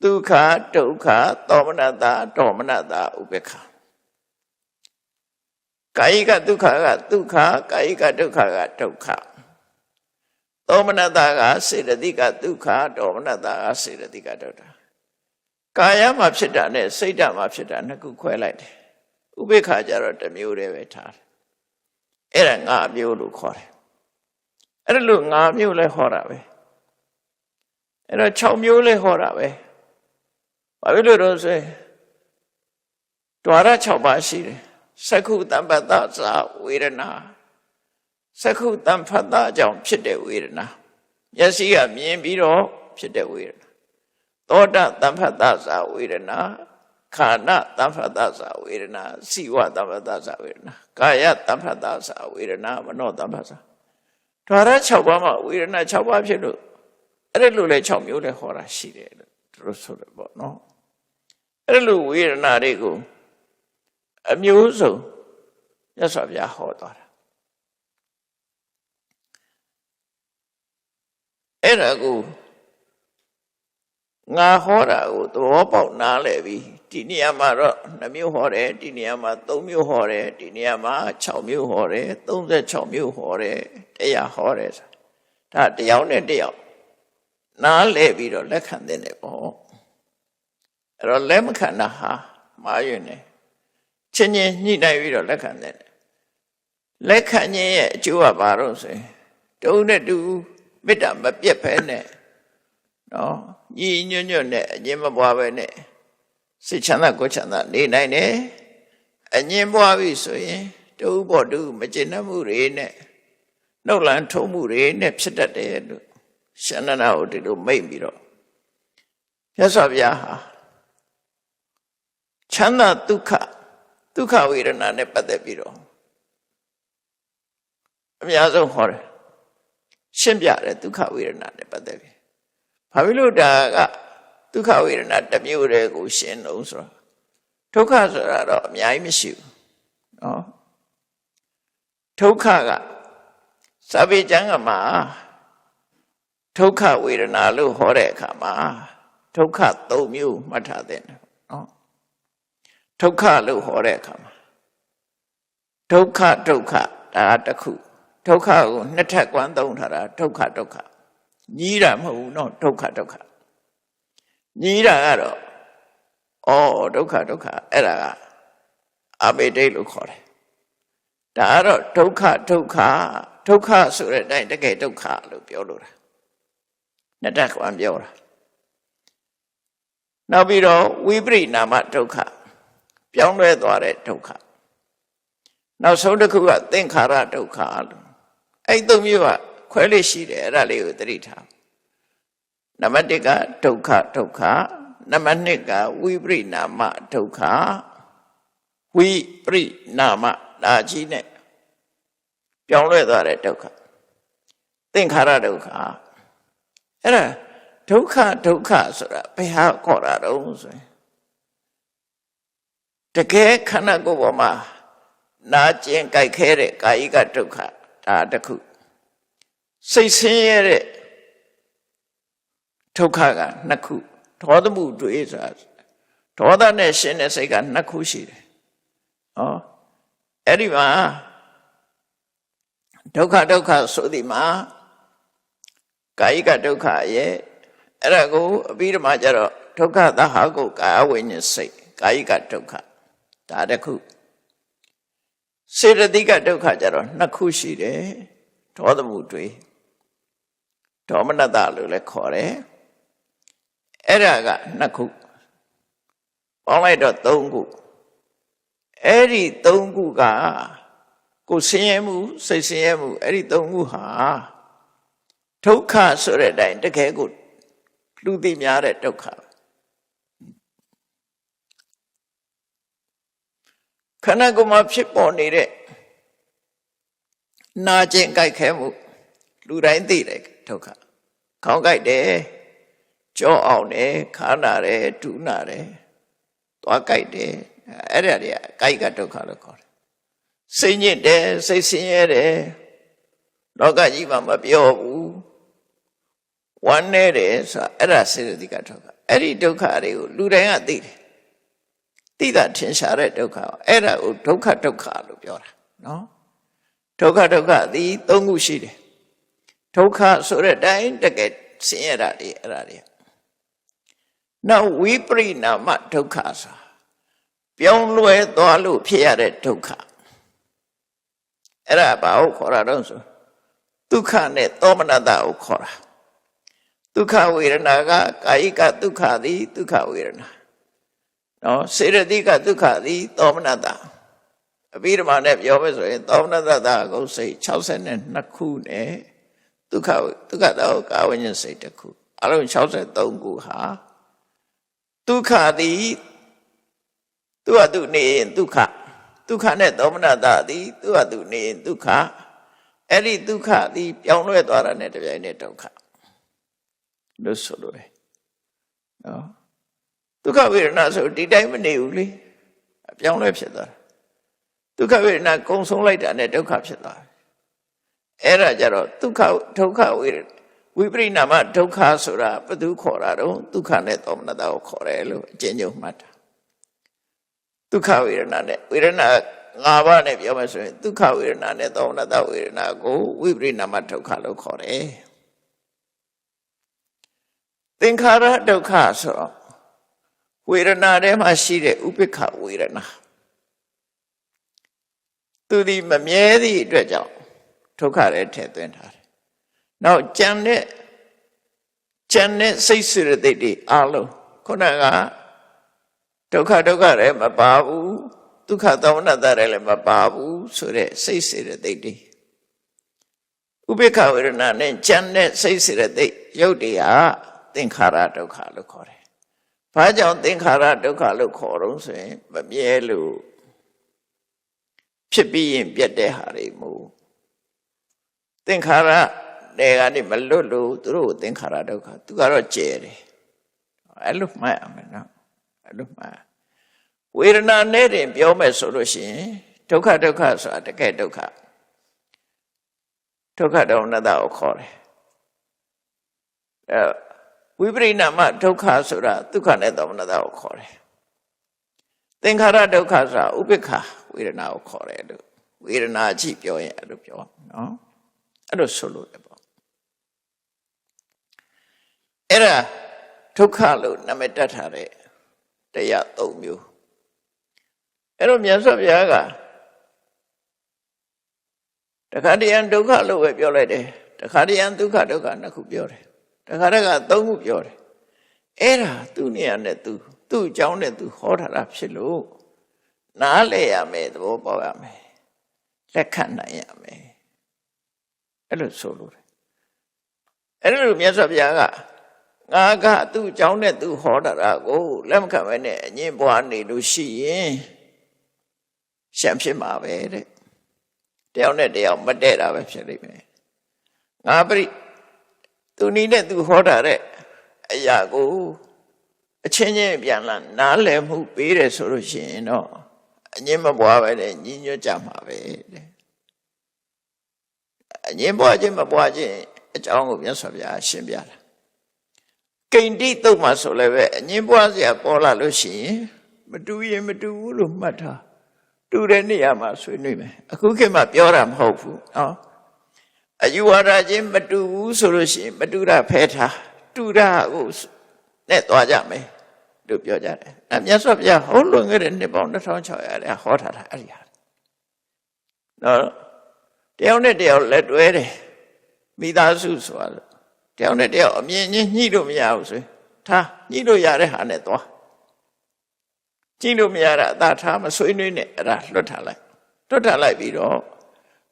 Speaker 2: ဒုက္ခဒုက္ခသောမနတဒေါမနတဥပေက္ခက ကာယကဒုက္ခကဒုက္ခကာယကဒုက္ခကဒုက္ခဒေါမနတကစေတသိကဒုက္ခဒေါမနတကစေတသိကဒုက္ခကာယမှာဖြစ်တာနဲ့စိတ်ဓာတ်မှာဖြစ်တာနှစ်ခုခွဲလိုက်တယ်ဥပေက္ခကြတော့တစ်မျိုးတည်းပဲထားတယ်အဲ့ဒါငါးမျိုးလို့ခေါ်တယ်အဲ့ဒါလို့ငါးမျိုးလဲဟောတာပဲအဲ့တော့6မျိုးလဲဟောတာပဲဘာဖြစ်လို့တော့ဆိုရင်ဓဝရ6ပါးရှိတယ်စက္ခုတမ္ပတ္တသာဝေဒနာစက္ခုတမ္ပတ္တကြောင့်ဖြစ်တဲ့ဝေဒနာမျက်စိကမြင်ပြီးတော့ဖြစ်တဲ့ဝေဒနာသောတတမ္ပတ္တသာဝေဒနာခန္ဓာတမ္ပတ္တသာဝေဒနာစိဝတမ္ပတ္တသာဝေဒနာကာယတမ္ပတ္တသာဝေဒနာမနောတမ္ပတ္တဓဝရ6ပါးမှာဝေဒနာ6ပါးဖြစ်လို့အဲ့လိုလဲ6မျိုးလဲဟောတာရှိတယ်လို့သူတို့ဆိုတယ်ပေါ့နော်အဲ့လိုဝေဒနာတွေကိုအမျိုးစုံမြတ်စွာဘုရားဟောသွားတာအဲ့ဒါကိုငါဟောတာကိုသဘောပေါက်နားလည်ပြီးဒီနေရာမှာတော့2မျိုးဟောတယ်ဒီနေရာမှာ3မျိုးဟောတယ်ဒီနေရာမှာ6မျိုးဟောတယ်36မျိုးဟောတယ်100ဟောတယ်ဒါတယောက်နဲ့တယောက်နားလည်ပြီးတော့လက်ခံတဲ့နေပေါ့အဲ့တော့လက်မခံတာဟာမှားယွင်းတယ်ချင်းချင်းညှိနှိုင်းပြီးတော့လက်ခံတဲ့လက်ခံခြင်းရဲ့အကျိုးကဘာလို့ဆိုရင်တုံးနဲ့တူမေတ္တာမပြတ်ဖဲနဲ့နော်ညီညွတ်ညွတ်နဲ့အငြင်းမပွားပဲနဲ့စိတ်ချမ်းသာကိုယ်ချမ်းသာနေနိုင်တယ်အငြင်းပွားပြီဆိုရင်တူပေါ်တူမကျေနပ်မှုတွေနဲ့နှုတ်လန်းထုံးမှုတွေနဲ့ဖြစ်တတ်တယ်လို့ရှင်နန္ဒကိုဒီလိုမိတ်ပြီးတော့မြတ်စွာဘုရားဟာချမ်းသာဒုက္ခဝေဒနာနဲ့ပတ်သက်ပြီးတော့အများဆုံးဟောတယ်ရှင်းပြတယ်ဒုက္ခဝေဒနာနဲ့ပတ်သက်ပြီးဘာဖြစ်လို့ဒါကဒုက္ခဝေဒနာတစ်မျိုးတည်းကိုရှင်းလို့ဆိုတော့ဒုက္ခဆိုတာတော့အများကြီးမရှိဘူးနော်ဒုက္ခကစာပေကျမ်းကမှာဒုက္ခဝေဒနာလို့ဟောတဲ့အခါမှာဒုက္ခ3မျိုးမှတ်ထားတဲ့နော်ဒုက္ခလို့ဟောတဲ့အခါမှာဒုက္ခဒါတစ်ခုဒုက္ခကိုနှစ်ထပ်ကွမ်းသုံးထားတာဒုက္ခညီးတာမဟုတ်ဘူးနော်ဒုက္ခညီးတာကတော့ဒုက္ခအဲ့ဒါကအဘိဓိတ်လို့ခေါ်တယ်ဒါကတော့ဒုက္ခဆိုတဲ့အတိုင်းတကယ်ဒုက္ခလို့ပြောလို့တာနှစ်ထပ်ကွမ်းပြောတာနောက်ပြီးတော့ဝိပရိနာမဒုက္ခပြောင်းလဲသွားတဲ့ဒုက္ခနောက်ဆုံးတစ်ခုကသင်္ခါရဒုက္ခလို့အဲ့သုံးမျိုးကခွဲလေးရှိတယ်အဲ့ဒါလေးကိုသတိထားနံပါတ်1ကဒုက္ခနံပါတ်2ကဝိပရိနာမဒုက္ခဝိပရိနာမဒါကြီးနဲ့ပြောင်းလဲသွားတဲ့ဒုက္ခသင်္ခါရဒုက္ခအဲ့ဒါဒုက္ခဆိုတာဘယ်ဟာခေါ်တာတော့ဆိုရင်တကယ်ခန္ဓာကိုယ်ပေါ်မှာနာကျင်ကြိုက်ခဲတဲ့ကာယကဒုက္ခဒါတစ်ခုစိတ်ဆင်းရဲတဲ့ဒုက္ခက2ခုဒေါသမှုတွေးဆိုတာဒေါသနဲ့ရှင်တဲ့စိတ်က2ခုရှိတယ်အဲ့ဒီမှာဒုက္ခဆိုဒီမှာကာယကဒုက္ခရဲ့အဲ့ဒါကိုအပြီးတော့မှကျတော့ဒုက္ခသဟကုကာယဝိညာဉ်စိတ်ကာယကဒုက္ခဒါတစ်ခုစေတသိကဒုက္ခကျတော့2ခုရှိတယ်ဒေါသမှုတွေဒေါမနတလို့လည်းခေါ်တယ်အဲ့ဒါက2ခုပေါင်းလိုက်တော့3ခုအဲ့ဒီ3ခုကကိုယ်ဆင်းရဲမှုစိတ်ဆင်းရဲမှုအဲ့ဒီ3ခုဟာဒုက္ခဆိုတဲ့အတိုင်းတကယ်ကိုလူသိများတဲ့ဒုက္ခခန္ဓာကိုယ်မှာဖြစ်ပေါ်နေတဲ့နာကျင်ကြိုက်ခဲမှုလူတိုင်းသိတယ်ဒုက္ခခေါင်းကြိုက်တယ်ကြောအောင်တယ်ခါနာတယ်ဒူးနာတယ်သွားကြိုက်တယ်အဲ့ဒါတွေကကာယကဒုက္ခလို့ခေါ်တယ်စိတ်ညစ်တယ်စိတ်ဆင်းရဲတယ်လောကကြီးမှာမပြောဘူးဝမ်းနေတယ်ဆိုတာအဲ့ဒါစေတသိကဒုက္ခအဲ့ဒီဒုက္ခတွေကိုလူတိုင်းကသိတယ်သိတာထင်ရှားတဲ့ဒုက္ခအဲ့ဒါကိုဒုက္ခလို့ပြောတာ နော်ဒုက္ခသည်သုံးခုရှိတယ်ဒုက္ခဆိုတဲ့အတိုင်းတကယ်ဆင်းရဲတာတွေအဲ့ဒါတွေနောက်ဝိပရိနာမဒုက္ခဆိုပြောင်းလဲသွားလို့ဖြစ်ရတဲ့ဒုက္ခအဲ့ဒါဘာကိုခေါ်တာတော့ဆိုဒုက္ခနဲ့သောမနတကိုခေါ်တာဒုက္ခဝေဒနာကကာယကဒုက္ခသည်ဒုက္ခဝေဒနာနော်စေတသိကဒုက္ခသည်သောမနတအဘိဓမ္မာနဲ့ပြောမယ်ဆိုရင်သောမနတကိုစိတ်62ခုနဲ့ဒုက္ခတော့ကာဝဉ္ဇဉ်စိတ်တစ်ခုအလုံး63ခုဟာဒုက္ခသည်သူ့အတူနေရင်ဒုက္ခနဲ့သောမနတသည်သူ့အတူနေရင်ဒုက္ခအဲ့ဒီဒုက္ခသည်ပြောင်းလဲသွားတာနဲ့တပြိုင်နက်ဒုက္ခလို့ဆိုလို့ရတယ်နော်ဒုက္ခဝေဒနာဆိုဒီတိုင်းမနေဘူးလေပြောင်းလဲဖြစ်သွားတာဒုက္ခဝေဒနာကုံဆုံးလိုက်တာနဲ့ဒုက္ခဖြစ်သွားတယ်အဲ့ဒါကြတော့ဒုက္ခဝေဒနာဝိပရိနာမဒုက္ခဆိုတာဘယ်သူခေါ်တာတော့ဒုက္ခနဲ့သောမနတကိုခေါ်တယ်လို့အကျဉ်းချုပ်မှတ်တာဒုက္ခဝေဒနာနဲ့ဝေဒနာ၅ပါးနဲ့ပြောမယ်ဆိုရင်ဒုက္ခဝေဒနာနဲ့သောမနတဝေဒနာကိုဝိပရိနာမဒုက္ခလို့ခေါ်တယ်သင်္ခါရဒုက္ခဆိုတော့ဝေဒနာထဲမှာရှိတဲ့ဥပိ္ပခဝေဒနာသူဒီမမြဲသည့်အတွက်ကြောင့်ဒုက္ခတွေထည့်သွင်းထားတယ်။နောက်ကြံတဲ့စိတ်စိရတိတွေအလုံးခုနကဒုက္ခလည်းမပါဘူးဒုက္ခသောမနတလည်းမပါဘူးဆိုတဲ့စိတ်စိရတိတွေဥပိ္ပခဝေဒနာနဲ့ကြံတဲ့စိတ်စိရတိရုပ်တရားသင်္ခါရဒုက္ခလို့ခေါ်တယ်။ဘာကြောင့်သင်္ခါရဒုက္ခလို့ခေါ်တော့ဆိုရင်မမြဲလို့ဖြစ်ပြီးရင်ပြတ်တဲ့ဟာတွေမို့သင်္ခါရတွေကနေမလွတ်လို့သူတို့သင်္ခါရဒုက္ခသူကတော့ကျဲတယ်အဲ့လိုမှတ်ရမယ်နော်အဲ့လိုမှတ်ဝေဒနာနဲ့တင်ပြောမယ်ဆိုလို့ရှိရင်ဒုက္ခဆိုတာတကယ်ဒုက္ခဒေါမနတကိုခေါ်တယ်ဝိပရိနာမဒုက္ခဆိုတာဒုက္ခနဲ့ဒေါမနတကိုခေါ်တယ်သင်္ခါရဒုက္ခဆိုတာဥပိ္ပခဝေဒနာကိုခေါ်တယ်လို့ဝေဒနာကြည့်ပြောရင်အဲ့လိုပြောနော်အဲ့လိုဆိုလို့တယ်ပေါ့အဲ့ဒါဒုက္ခလို့နာမည်တက်ထားတဲ့တရား၃မျိုးအဲ့တော့မြတ်စွာဘုရားကတခါတည်းဒုက္ခလို့ပဲပြောလိုက်တယ်တခါတည်းဒုက္ခနှစ်ခုပြောတယ်တခါတည်းက၃ခုပြောတယ်အဲ့ဒါသူ့နေရာနဲ့သူ့အကြောင်းနဲ့သူဟောထားတာဖြစ်လို့နားလည်ရမယ်သဘောပေါက်ရမယ်လက်ခံနိုင်ရမယ်အဲ့လိုဆိုလို့တယ်အဲ့လိုမြတ်စွာဘုရားကငါကသူ့အကြောင်းနဲ့သူဟောတာကိုလက်မခံဘဲနဲ့အငြင်းပွားနေလို့ရှိရင်ရှံဖြစ်မှာပဲတဲ့တယောက်နဲ့တယောက်မတည့်တာပဲဖြစ်လိမ့်မယ်ငါသူနီးနဲ့သူဟောတာတဲ့အရာကိုအချင်းချင်းပြန်လာနားလည်မှုပေးတယ်ဆိုလို့ရှိရင်တော့အငြင်းမပွားပဲနဲ့ညီညွတ်ကြမှာပဲတဲ့အငြင်းပွားခြင်းမပွားခြင်းအကြောင်းကိုမြတ်စွာဘုရားရှင်းပြတာကိန္တိတုတ်မှာဆိုလည်းပဲအငြင်းပွားစရာပေါ်လာလို့ရှိရင်မတူရင်မတူဘူးလို့မှတ်ထားတူတဲ့နေရာမှာဆွေးနွေးမယ်အခုခေတ်မှာပြောတာမဟုတ်ဘူးနော်အယူဝါဒချင်းမတူဘူးဆိုလို့ရှိရင်မတူတာဖဲထားတူတာကိုနဲ့သွားကြမယ်လို့ပြောကြတယ်။မြတ်စွာဘုရားဟောလွန်ခဲ့တဲ့နှစ်ပေါင်း2600လဲဟောထားတာအဲ့ဒီဟာ။နော်တယောက်နဲ့တယောက်လက်တွဲတယ်မိသားစုဆိုတာတယောက်နဲ့တယောက်အမြင်ချင်းညှိလို့မရဘူးဆိုထားညှိလို့ရတဲ့ဟာနဲ့သွားကြည့်လို့မရတာအသာထားမဆွေးနွေးနဲ့အဲ့ဒါလွတ်ထားလိုက်ပြီးတော့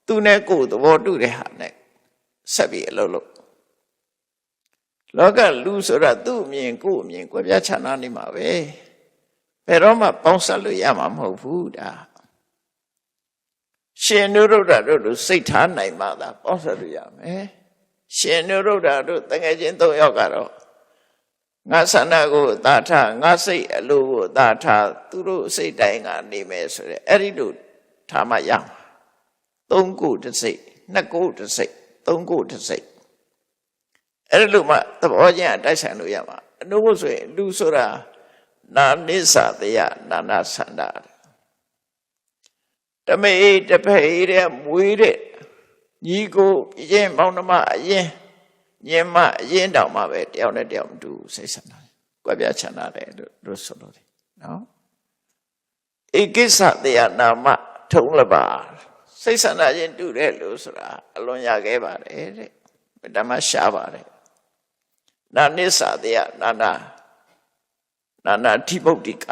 Speaker 2: သူနဲ့ကိုယ်သဘောတူတဲ့ဟာနဲ့ဆက်ပြီးအလုပ်လုပ်လောကလူဆိုတာသူ့အမြင်ကိုယ်အမြင်ကွဲပြားခြားနားနေမှာပဲဘယ်တော့မှပေါင်းစပ်လို့ရမှာမဟုတ်ဘူးဒါရှင်နုရုဒ္ဓတို့စိတ်ထားနိုင်မှသာပေါင်းစပ်လို့ရမယ်ရှင်နုရုဒ္ဓတို့တကယ်ချင်း၃ယောက်ကတော့ငါဆန္ဒကိုသာထားငါစိတ်အလိုကိုသာထားသူတို့စိတ်တိုင်းကနေမယ်ဆိုတဲ့အဲ့ဒီလိုထားမှရမှာ၃ခုတစ်စိတ်၂ခုတစ်စိတ်၃ခုတစ်စိတ်အဲ့လိုမှသဘောချင်းအတိုက်ဆိုင်လို့ရမှာအနုဘုဆိုရင်လူဆိုတာနာနိစ္စတယနာနာဆန္ဒ တမေတဖေတဲ့မွေးတဲ့ညီကိုပြင်းမောင်နှမအရင်ညင်မအရင်တောင်မှပဲတယောက်နဲ့တယောက်မတူစိတ်ဆန္ဒကွက်ပြချမ်းသာတယ်လို့ဆိုလို့နော်ဧကိစ္စတရားနာမထုံးလပါစိတ်ဆန္ဒချင်းတူတယ်လို့ဆိုတာအလွန်ရခဲ့ပါတယ်တဲ့ဓမ္မရှားပါတယ်နာနိစ္စတရားနာနာဓိဗုဒ္ဓိက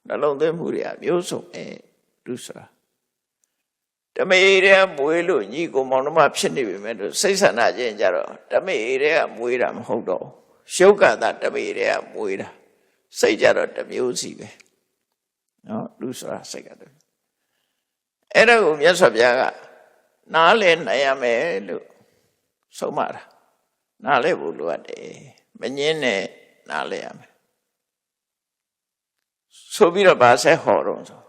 Speaker 2: နှလုံးသွင်းမှုတွေကမျိုးစုံပဲလို့ဆိုတာတမေတဲ့မွေးလို့ညီကိုမောင်နှမဖြစ်နေပြီမဲ့လို့စိတ်ဆန္ဒချင်းကြတော့တမေတဲ့မွေးတာမဟုတ်တော့ရှုပ်ကတာတမေတဲ့မွေးတာစိတ်ကြတော့တမျိုးစီပဲနော်လူဆိုတာစိတ်ကတော့အဲ့ဒါကိုမြတ်စွာဘုရားကနားလည်နိုင်ရမယ်လို့ဆုံးမတာနားလည်ဖို့လိုအပ်တယ်မငင်းနဲ့နားလည်ရမယ်ဆိုပြီးတော့ဗာဆက်ဟောတော့ဆို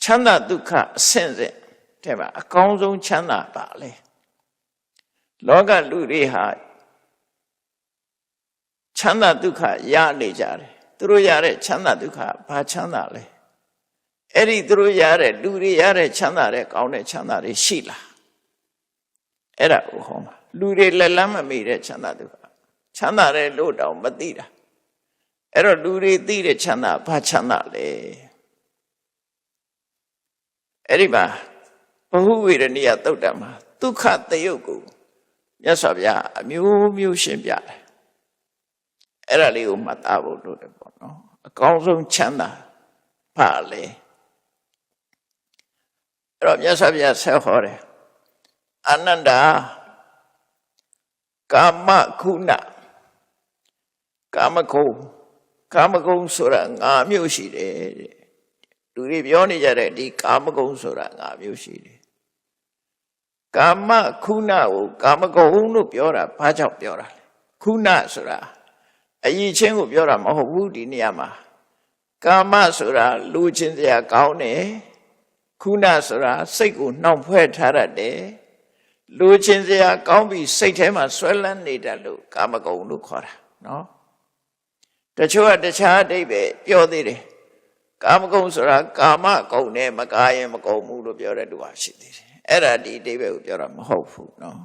Speaker 2: ချမ်းသာဒုက္ခအဆင့်ဆင့်တဲ့မှာအကောင်းဆုံးချမ်းသာပါလေလောကလူတွေဟာချမ်းသာဒုက္ခရနေကြတယ်သူတို့ရတဲ့ချမ်းသာဒုက္ခဘာချမ်းသာလဲအဲ့ဒီသူတို့ရတဲ့လူတွေရတဲ့ချမ်းသာတဲ့ကောင်းတဲ့ချမ်းသာတွေရှိလားအဲ့ဒါကိုဟောမှာလူတွေလက်လန်းမမိတဲ့ချမ်းသာဒုက္ခချမ်းသာတဲ့လို့တောင်မသိတာအဲ့တော့လူတွေသိတဲ့ချမ်းသာဘာချမ်းသာလဲအဲ့ဒီမှာဘဟုဝေဒနိယသုတ်တံမှာဒုက္ခတယုတ်ကိုမြတ်စွာဘုရားအမျိုးမျိုးရှင်းပြတယ်အဲ့ဒါလေးကိုမှတ်သားဖို့လိုတယ်ပေါ့နော်အကောင်းဆုံးချမ်းသာဘာလဲအဲ့တော့မြတ်စွာဘုရားဆက်ဟောတယ်အနန္တာကာမခုဏကာမဂုဏ်ဆိုတာ5မျိုးရှိတယ်တဲ့လူတွေပြောနေကြတဲ့ဒီကာမဂုဏ်ဆိုတာ5မျိုးရှိတယ်ကာမခုဏကိုကာမဂုဏ်လို့ပြောတာဘာကြောင့်ပြောတာလဲခုဏဆိုတာအယိချင်းကိုပြောတာမဟုတ်ဘူးဒီနေရာမှာကာမဆိုတာလူချင်းစရာကောင်းတယ်ခုဏဆိုတာစိတ်ကိုနှောင့်ဖွဲ့ထားတတ်တယ်လူချင်းစရာကောင်းပြီးစိတ်ထဲမှာဆွဲလန်းနေတတ်လို့ကာမဂုဏ်လို့ခေါ်တာနော်တချို့ကတခြားအဓိပ္ပာယ်ပြောသေးတယ်ကာမဂုဏ်ဆိုတာကာမဂုဏ်နဲ့မကာရင်မကုန်ဘူးလို့ပြောတဲ့သူဟာရှိသေးတယ်အဲ့ဒါဒီအဓိပ္ပာယ်ကိုပြောတာမဟုတ်ဘူးနော်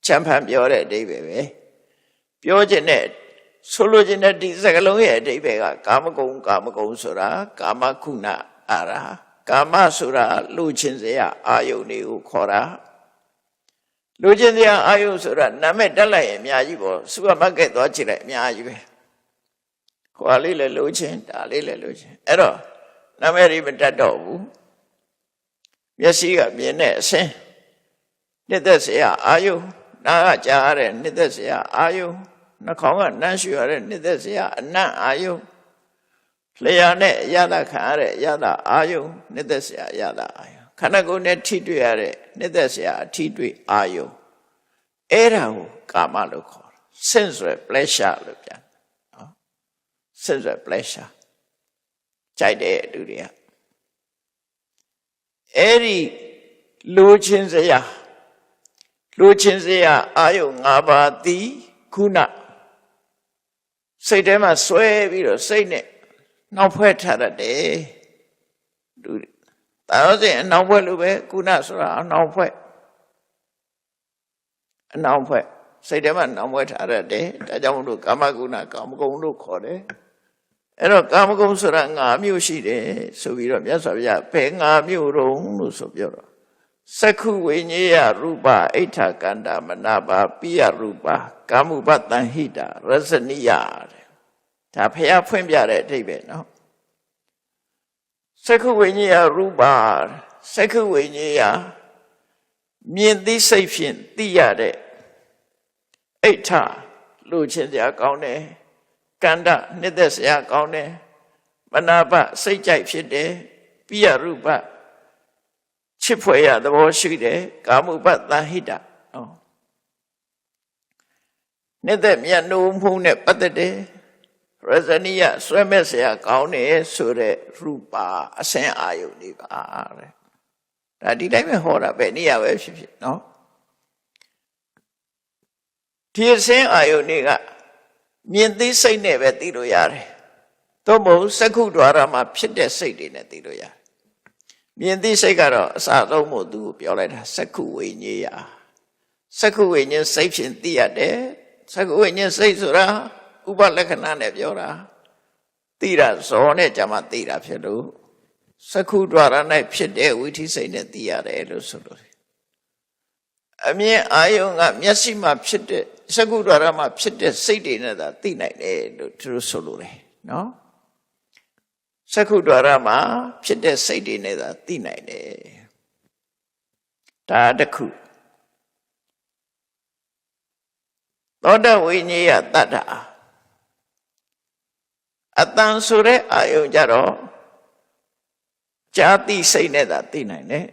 Speaker 2: ချမ်းဖန်ပြောတဲ့အဓိပ္ပာယ်ပဲပြောခြင်းနဲ့ဆိုလိုခြင်းနဲ့ဒီစကားလုံးရဲ့အဓိပ္ပာယ်ကကာမဂုဏ်ဆိုတာကာမခုဏအာရာကာမဆိုတာလူချင်းစရာအာယုန်တွေကိုခေါ်တာလူချင်းစရာအာယုန်ဆိုတာနာမည်တက်လိုက်ရင်အများကြီးပေါ့စူပါမားကတ်သွားကြည့်လိုက်အများကြီးပဲဟိုလေးလည်းလူချင်းဒါလေးလည်းလူချင်းအဲ့တော့နာမည်တွေမတက်တော့ဘူးမျက်စိကမြင်တဲ့အဆင်းနှစ်သက်စရာအာယုန်နားကကြားရတဲ့နှစ်သက်စရာအာယုန်နှာခေါင်းကနမ်းရှူရတဲ့နှစ်သက်စရာအနံ့အာယုန်လျှာနဲ့ရတာခံရတဲ့ရတာအာယုန်နှစ်သက်စရာရတာအာယုန်ခန္ဓာကိုယ်နဲ့ထိတွေ့ရတဲ့နှစ်သက်စရာအထိတွေ့အာယုန်အဲ့ဒါကိုကာမလို့ခေါ်တာ sensual pleasure လို့ပြန်နော် sensual pleasure ကြိုက်တဲ့လူတွေကအဲ့ဒီလူချင်းစရာအာယုန်5ပါးသည်ခုနစိတ်ထဲမှာဆွဲပြီးတော့စိတ်နဲ့နှောက်ဖွဲ့ထားတတ်တယ်လူတာရောစဉ်အနှောက်ဖွဲ့လို့ပဲခုနဆိုတာအနှောက်ဖွဲ့စိတ်ထဲမှာနှောက်ဖွဲ့ထားတတ်တယ်ဒါကြောင့်မို့လို့ကာမကုဏကာမဂုဏ်လို့ခေါ်တယ်အဲ့တော့ကာမဂုဏ်ဆိုတာ5မျိုးရှိတယ်ဆိုပြီးတော့မြတ်စွာဘုရားဘယ်5မျိုးတုံးလို့ဆိုပြောတော့စက္ခုဝိညေယရူပအိဋ္ဌကန္တာမနာပါပိယရူပကာမုပတန်ဟိတာရဇနိယတဲ့ဒါဘုရားဖွင့်ပြတဲ့အဓိပ္ပာယ်နော်စက္ခုဝိညေယရူပစက္ခုဝိညေယမြင်သိစိတ်ဖြင့်သိရတဲ့အိဋ္ဌလူချင်းစရာကောင်းတယ်ကန္တနှစ်သက်စရာကောင်းတယ်မနာပစိတ်ကြိုက်ဖြစ်တယ်ပိယရူပချစ်ဖွယ်ရသဘောရှိတယ်ကာမုပတန်ဟိတနှစ်သက်မြတ်နိုးမှုနဲ့ပတ်သက်တယ်ရဇနိယဆွဲမဲ့စရာကောင်းတယ်ဆိုတဲ့ရူပါအစင်အာယုန်တွေပါတဲ့ဒါဒီတိုင်းပဲဟောတာပဲနေရာပဲဖြစ်ဖြစ်နော်ဒီအစင်အာယုန်တွေကမြင်သိစိတ်နဲ့ပဲသိလို့ရတယ်သို့မဟုတ်စက္ခုဒွါရမှာဖြစ်တဲ့စိတ်တွေနဲ့သိလို့ရတယ် မြင်သိစိတ်ကတော့အစဆုံးမို့သူကိုပြောလိုက်တာစက္ခုဝိညာယစက္ခုဝိညာဉ်စိတ်ဖြင့်သိရတယ်စက္ခုဝိညာဉ်စိတ်ဆိုတာဥပလက္ခဏာနဲ့ပြောတာသိတာဇောနဲ့ကြမှာသိတာဖြစ်လို့စက္ခုဒွါရ၌ဖြစ်တဲ့ဝိသိစိတ်နဲ့သိရတယ်လို့ဆိုလို့အမြင်အာယုံကမျက်စိမှာဖြစ်တဲ့စက္ခုဒွါရမှာဖြစ်တဲ့စိတ်တွေနဲ့သာသိနိုင်တယ်လို့သူတို့ဆိုလို့တယ်နော်စက္ခုဒွါရမှာဖြစ်တဲ့စိတ်တွေနဲ့သာသိနိုင်တယ်ဒါတစ်ခုသောတဝိညာယတတ္တာအတန်ဆိုတဲ့အာယုံကြတော့ဇာတိစိတ်နဲ့သာသိနိုင်တယ်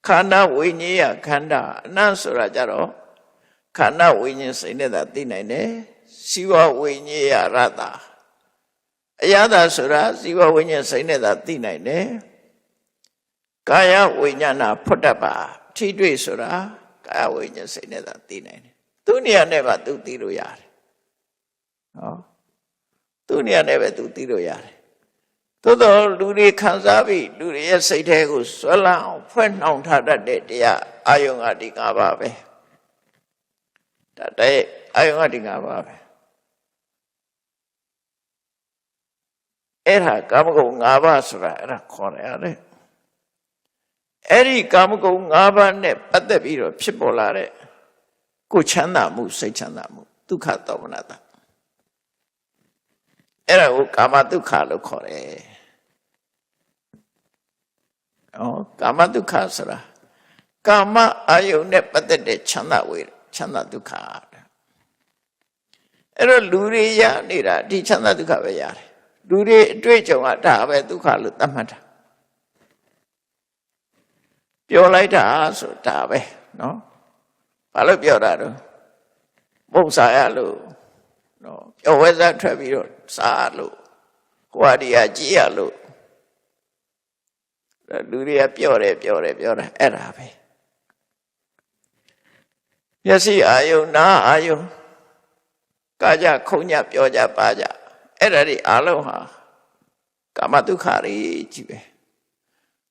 Speaker 2: ခန္ဓာဝိညာယခန္ဓာအနတ်ဆိုတာကြတော့ခန္ဓာဝိညာဉ်စိတ်နဲ့သာသိနိုင်တယ်ဇီဝဝိညာယရတ္တာအယတာဆိုတာဇီဝဝိညာဉ်စိတ်နဲ့သာသိနိုင်တယ်ကာယဝိညာဏဖွတ်တပါထိတွေ့ဆိုတာကာယဝိညာဉ်စိတ်နဲ့သာသိနိုင်တယ်သူနေရာနဲ့ပါသူသိလို့ရတယ်ဟောသူနေရာနဲ့ပဲသူသိလို့ရတယ်သို့တော်လူတွေခံစားပြီးလူတွေရဲ့စိတ်ထဲကိုဆွဲလန်းအောင်ဖွဲ့နှောင်ထားတတ်တဲ့တရားအာယုံကဒီ၅ပါးပဲဒါတဲ့အာယုံကဒီ၅ပါးပဲအဲ့ဒါကာမဂုဏ်၅ပါးဆိုတာအဲ့ဒါခေါ်ရတယ်အဲ့ဒီကာမဂုဏ်၅ပါးနဲ့ပတ်သက်ပြီးတော့ဖြစ်ပေါ်လာတဲ့ကိုယ်ချမ်းသာမှုစိတ်ချမ်းသာမှုဒုက္ခသောမနတအဲ့ဒါကိုကာမဒုက္ခလို့ခေါ်တယ်ကာမဒုက္ခဆိုတာကာမအာယုန်နဲ့ပတ်သက်တဲ့ချမ်းသာဝေချမ်းသာဒုက္ခအဲ့တော့လူတွေရနေတာဒီချမ်းသာဒုက္ခပဲရတယ်လူတွေအတွေ့အကြုံကဒါပဲဒုက္ခလို့သတ်မှတ်တာပြောလိုက်တာဆိုတာပဲနော်ဘာလို့ပြောတာတော့ပုံစားရလို့နော်ပြောဝဲစားထွက်ပြီးတော့စားလို့ဟိုဟာဒီဟာကြည့်ရလို့လူတွေကပြောတယ်အဲ့ဒါပဲမျက်စိအာယုံနားအာယုံကာကြခုံညပြောကြပါကြအဲ့ဒါတွေအလုံးဟာကာမဒုက္ခတွေကြီးပဲ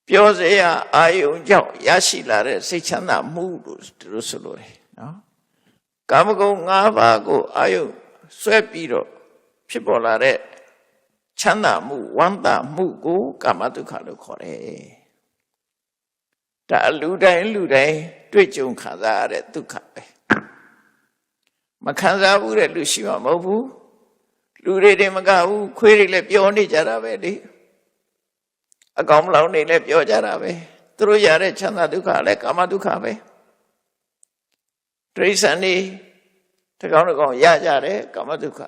Speaker 2: ပြောစရာအာယုံကြောင့်ရရှိလာတဲ့စိတ်ချမ်းသာမှုလို့သူတို့ဆိုလို့တယ်နော်ကာမဂုဏ်၅ပါးကိုအာယုံဆွဲပြီးတော့ဖြစ်ပေါ်လာတဲ့ချမ်းသာမှုဝမ်းသာမှုကိုကာမဒုက္ခလို့ခေါ်တယ်ဒါလူတိုင်းတွေ့ကြုံခံစားရတဲ့ဒုက္ခပဲမခံစားဘူးတဲ့လူရှိမှာမဟုတ်ဘူးလူတွေမကဘူးခွေးတွေလည်းပြောနေကြတာပဲလေအကောင်မလောင်နေလည်းပြောကြတာပဲသူတို့ရတဲ့ချမ်းသာဒုက္ခလည်းကာမဒုက္ခပဲတိရစ္ဆာန်တွေတကောင်ရကြတယ်ကာမဒုက္ခ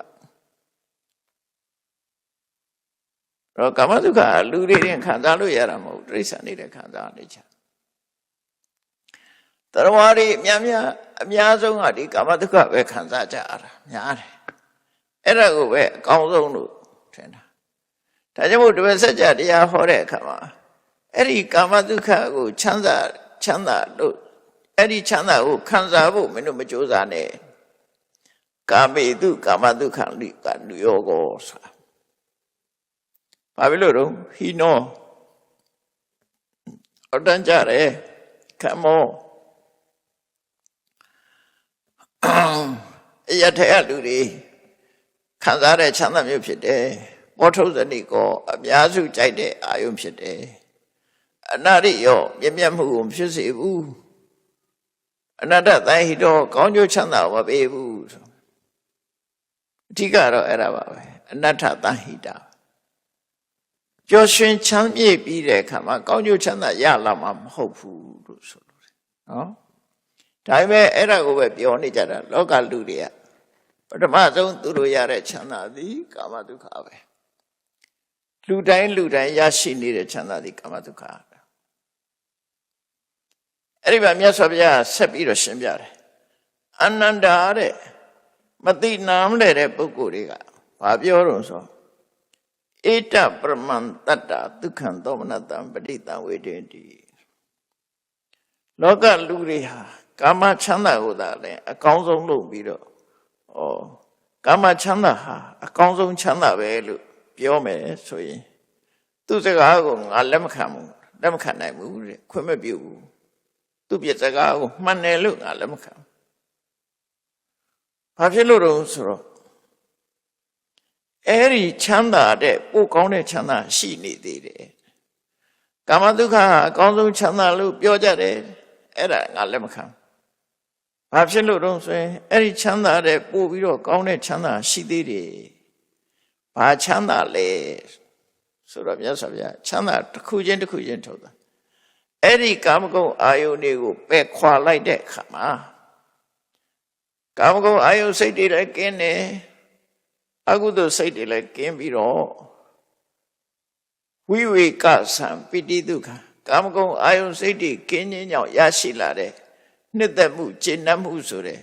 Speaker 2: တော့ကာမဒုက္ခလူတွေခံစားလို့ရတာမဟုတ်တိရစ္ဆာန်တွေလည်းခံစားနေကြတရဝါတွေအများဆုံးကဒီကာမဒုက္ခပဲခံစားကြရတာများတယ်အဲ့ဒါကိုပဲအကောင်းဆုံးလို့ထင်တာဒါကြောင့်မို့တပည့်ဆက်ကြတရားဟောတဲ့အခါမှာအဲ့ဒီကာမဒုက္ခကိုချမ်းသာလို့အဲ့ဒီချမ်းသာကိုခံစားဖို့မင်းတို့မကြိုးစားနဲ့ကာမေတုကာမဒုက္ခလိကနုယောကောဆိုတာဘာဖြစ်လို့တော့ဟိနောအတန်ကြတယ်ခမောအရထဲလူတွေခံစားတဲ့ချမ်းသာမျိုးဖြစ်တယ်ပောထုဇဏိကောအများစုကြိုက်တဲ့အာယုံဖြစ်တယ်အနာရိယောမြတ်မှုကိုဖြစ်စေဘူးအနတ္တတိုင်းဟိတောကောင်းကျိုးချမ်းသာမပေးဘူးအဓိကတော့အဲ့ဒါပါပဲအနတ္တတိုင်းဟိတာပျော်ရွှင်ချမ်းမြေ့ပြီးတဲ့အခါမှာကောင်းကျိုးချမ်းသာရလာမှာမဟုတ်ဘူးလို့ဆိုလို့တယ်နော်ဒါပေမဲ့အဲ့ဒါကိုပဲပြောနေကြတာလောကလူတွေကပထမဆုံးသူတို့ရတဲ့ချမ်းသာသည်ကာမဒုက္ခပဲလူတိုင်းရရှိနေတဲ့ချမ်းသာသည်ကာမဒုက္ခအဲ့ဒီမှာမြတ်စွာဘုရားဆက်ပြီးတော့ရှင်းပြတယ်အနန္တာတဲ့မသိနာမလဲတဲ့ပုဂ္ဂိုလ်တွေကဘာပြောတော့ဆိုဧတပရမံတတ္တဒုက္ခံသောမနတံပဋိတံဝေဒင်တိလောကလူတွေဟာကာမချမ်းသာကိုသာလည်းအကောင်းဆုံးလုပ်ပြီးတော့ကာမချမ်းသာဟာအကောင်းဆုံးချမ်းသာပဲလို့ပြောမယ်ဆိုရင်သူစကားကိုငါလက်မခံဘူး လက်မခံနိုင်ဘူးတဲ့ခွင့်မပြုဘူးသူပြစကားကိုမှန်တယ်လို့ငါလက်မခံဘာဖြစ်လို့တော့ဆိုတော့အဲ့ဒီချမ်းသာတဲ့ပိုကောင်းတဲ့ချမ်းသာရှိနေသေးတယ်ကာမဒုက္ခအကောင်းဆုံးချမ်းသာလို့ပြောကြတယ်အဲ့ဒါငါလက်မခံဘာဖြစ်လို့တော့ဆိုရင်အဲ့ဒီချမ်းသာတဲ့ပို့ပြီးတော့ကောင်းတဲ့ချမ်းသာရှိသေးတယ်ဘာချမ်းသာလဲဆိုတော့မြတ်စွာဘုရားချမ်းသာတစ်ခုချင်းတစ်ခုချင်းထုတ်တာအဲ့ဒီကာမဂုဏ်အာယုန်တွေကိုပယ်ခွာလိုက်တဲ့အခါမှာကာမဂုဏ်အာယုန်စိတ်တွေလည်းကင်းတယ်အကုသိုလ်စိတ်တွေလည်းကင်းပြီးတော့ဝိဝေကသံပိဋိဒုက္ခကာမဂုဏ်အာယုန်စိတ်တွေကင်းခြင်းကြောင့်ရရှိလာတဲ့နှစ်သက်မှုကျေနပ်မှုဆိုတဲ့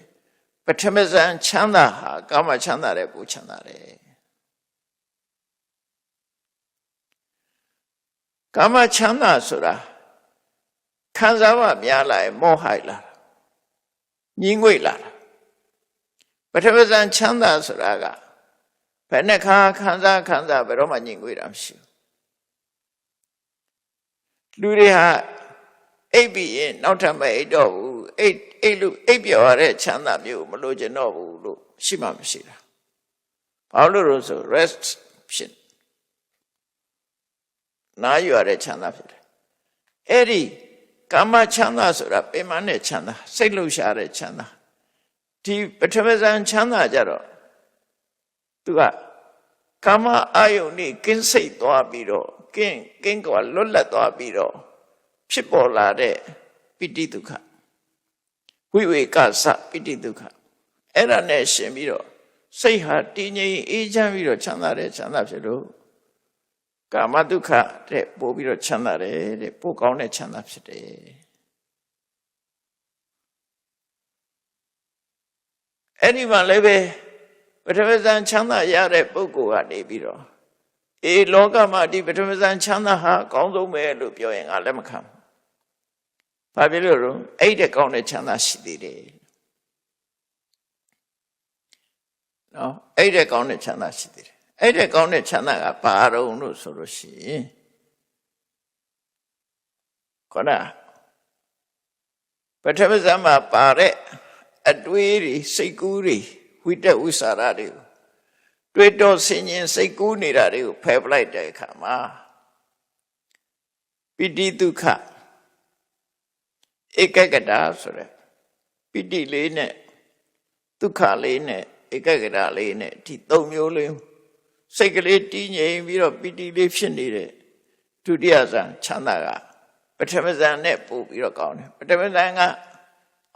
Speaker 2: ပထမဇန်ချမ်းသာဟာကာမချမ်းသာတဲ့ပူချမ်းသာတယ်ကာမချမ်းသာဆိုတာခံစားမှများလာရင်မောဟိုက်လာညှင်းငွေ့လာပထမဇန်ချမ်းသာဆိုတာကဘယ်နှခါခံစားဘယ်တော့မှညှင်းငွေ့တာမရှိဘူးလူတွေဟာအိပ်ပြီးရင်နောက်ထပ်မအိပ်တော့ဘူးအိပ်လို့အိပ်ပြော်ရတဲ့ချမ်းသာမျိုးမလိုချင်တော့ဘူးလို့ရှိမှမရှိတာဘာလို့လို့ဆို rest ဖြစ်နားယူရတဲ့ချမ်းသာဖြစ်တယ်အဲ့ဒီကာမချမ်းသာဆိုတာပင်မနဲ့ချမ်းသာစိတ်လှုပ်ရှားတဲ့ချမ်းသာဒီပထမဇန်ချမ်းသာကြတော့သူကကာမအာယုန်นี่ကင်းစိတ်သွားပြီးတော့ကင်းကွာလွတ်လပ်သွားပြီးတော့ဖြစ်ပေါ်လာတဲ့ပိဋိဒုက္ခဝိဝေကသပိဋိဒုက္ခအဲ့ဒါနဲ့ရှင်ပြီးတော့စိတ်ဟာတည်ငြိမ်အေးချမ်းပြီးတော့ချမ်းသာတဲ့ချမ်းသာဖြစ်လို့ကာမဒုက္ခတဲ့ပို့ပြီးတော့ချမ်းသာတယ်တဲ့ပို့ကောင်းတဲ့ချမ်းသာဖြစ်တယ်အဲ့ဒီမှာလည်းပဲပထမဇန်ချမ်းသာရတဲ့ပုဂ္ဂိုလ်ကနေပြီးတော့လောကမှာဒီပထမဇန်ချမ်းသာဟာအကောင်းဆုံးပဲလို့ပြောရင်ငါလက်မခံဘာဖြစ်လို့လဲအဲ့တဲ့ကောင်းတဲ့ချမ်းသာရှိသေးတယ်နော်အဲ့တဲ့ကောင်းတဲ့ချမ်းသာရှိသေးတယ်အဲ့တဲ့ကောင်းတဲ့ချမ်းသာကဘာတုံလို့ဆိုလို့ရှိရင်ခေါင်းပထမဇန်မှာပါတဲ့အတွေးတွေစိတ်ကူးတွေဝိတက်ဝိစာရတွေကိုတွေ့တော့ဆင်ញင်စိတ်ကူးနေတာတွေကိုဖယ်ပလိုက်တဲ့အခါမှာပိဋိဒုက္ခဧကဂတဆိုတဲ့ပိဋိလေးနဲ့ဒုက္ခလေးနဲ့ဧကဂတလေးနဲ့ဒီသုံးမျိုးလေးစိတ်ကလေးတည်ငြိမ်ပြီးတော့ပိဋိလေးဖြစ်နေတဲ့ဒုတိယဇန်ချမ်းသာကပထမဇန်နဲ့ပို့ပြီးတော့ကောင်းတယ်ပထမဇန်က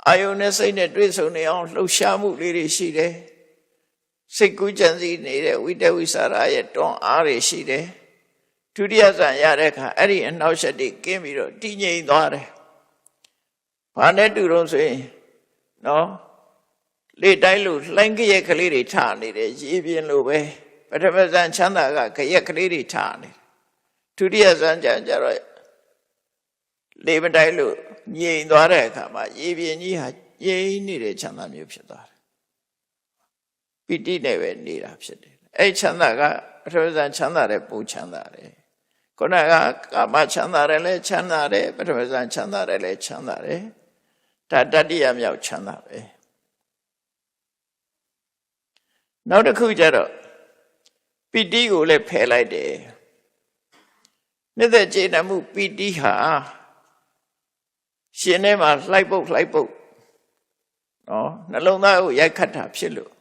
Speaker 2: အာယုန်နဲ့စိတ်နဲ့တွေ့ဆုံနေအောင်လှုပ်ရှားမှုလေးတွေရှိတယ်စိတ်ကူးကြံစည်နေတဲ့ဝိတဝိစာရရဲ့တွန်းအားတွေရှိတယ်ဒုတိယဇန်ရတဲ့အခါအဲ့ဒီအနှောက်အယှက်တွေကင်းပြီးတော့တည်ငြိမ်သွားတယ်ဘာနဲ့တူတော့ဆိုရင်နော်လေတိုင်းလို့လှိုင်းကြရက်ကလေးတွေထနေတယ်ရေပြင်းလို့ပဲပထမဇန်ချမ်းသာကကြရက်ကလေးတွေထနေတယ်ဒုတိယဇန်ကျတော့လေမတိုင်းလို့ငြိမ်သွားတဲ့အခါမှာရေပြင်းကြီးဟာငြိမ်နေတဲ့ချမ်းသာမျိုးဖြစ်သွားတယ်ပိဋိနဲ့ပဲနေတာဖြစ်တယ်အဲ့ချမ်းသာကပထမဇန်ချမ်းသာတဲ့ပူချမ်းသာတယ်ခုနကကာမချမ်းသာတယ်လဲချမ်းသာတယ်ပထမဇန်ချမ်းသာတယ်လဲချမ်းသာတယ်ဒါတတိယမြောက်ချမ်းသာပဲနောက်တစ်ခုကျတော့ပိဋိကိုလည်းဖယ်လိုက်တယ်နှစ်သက်ကျေနပ်မှုပိဋိဟာရှင်ထဲမှာလှိုက်ပုတ်နော်နှလုံးသားကိုရိုက်ခတ်တာဖြစ်လို့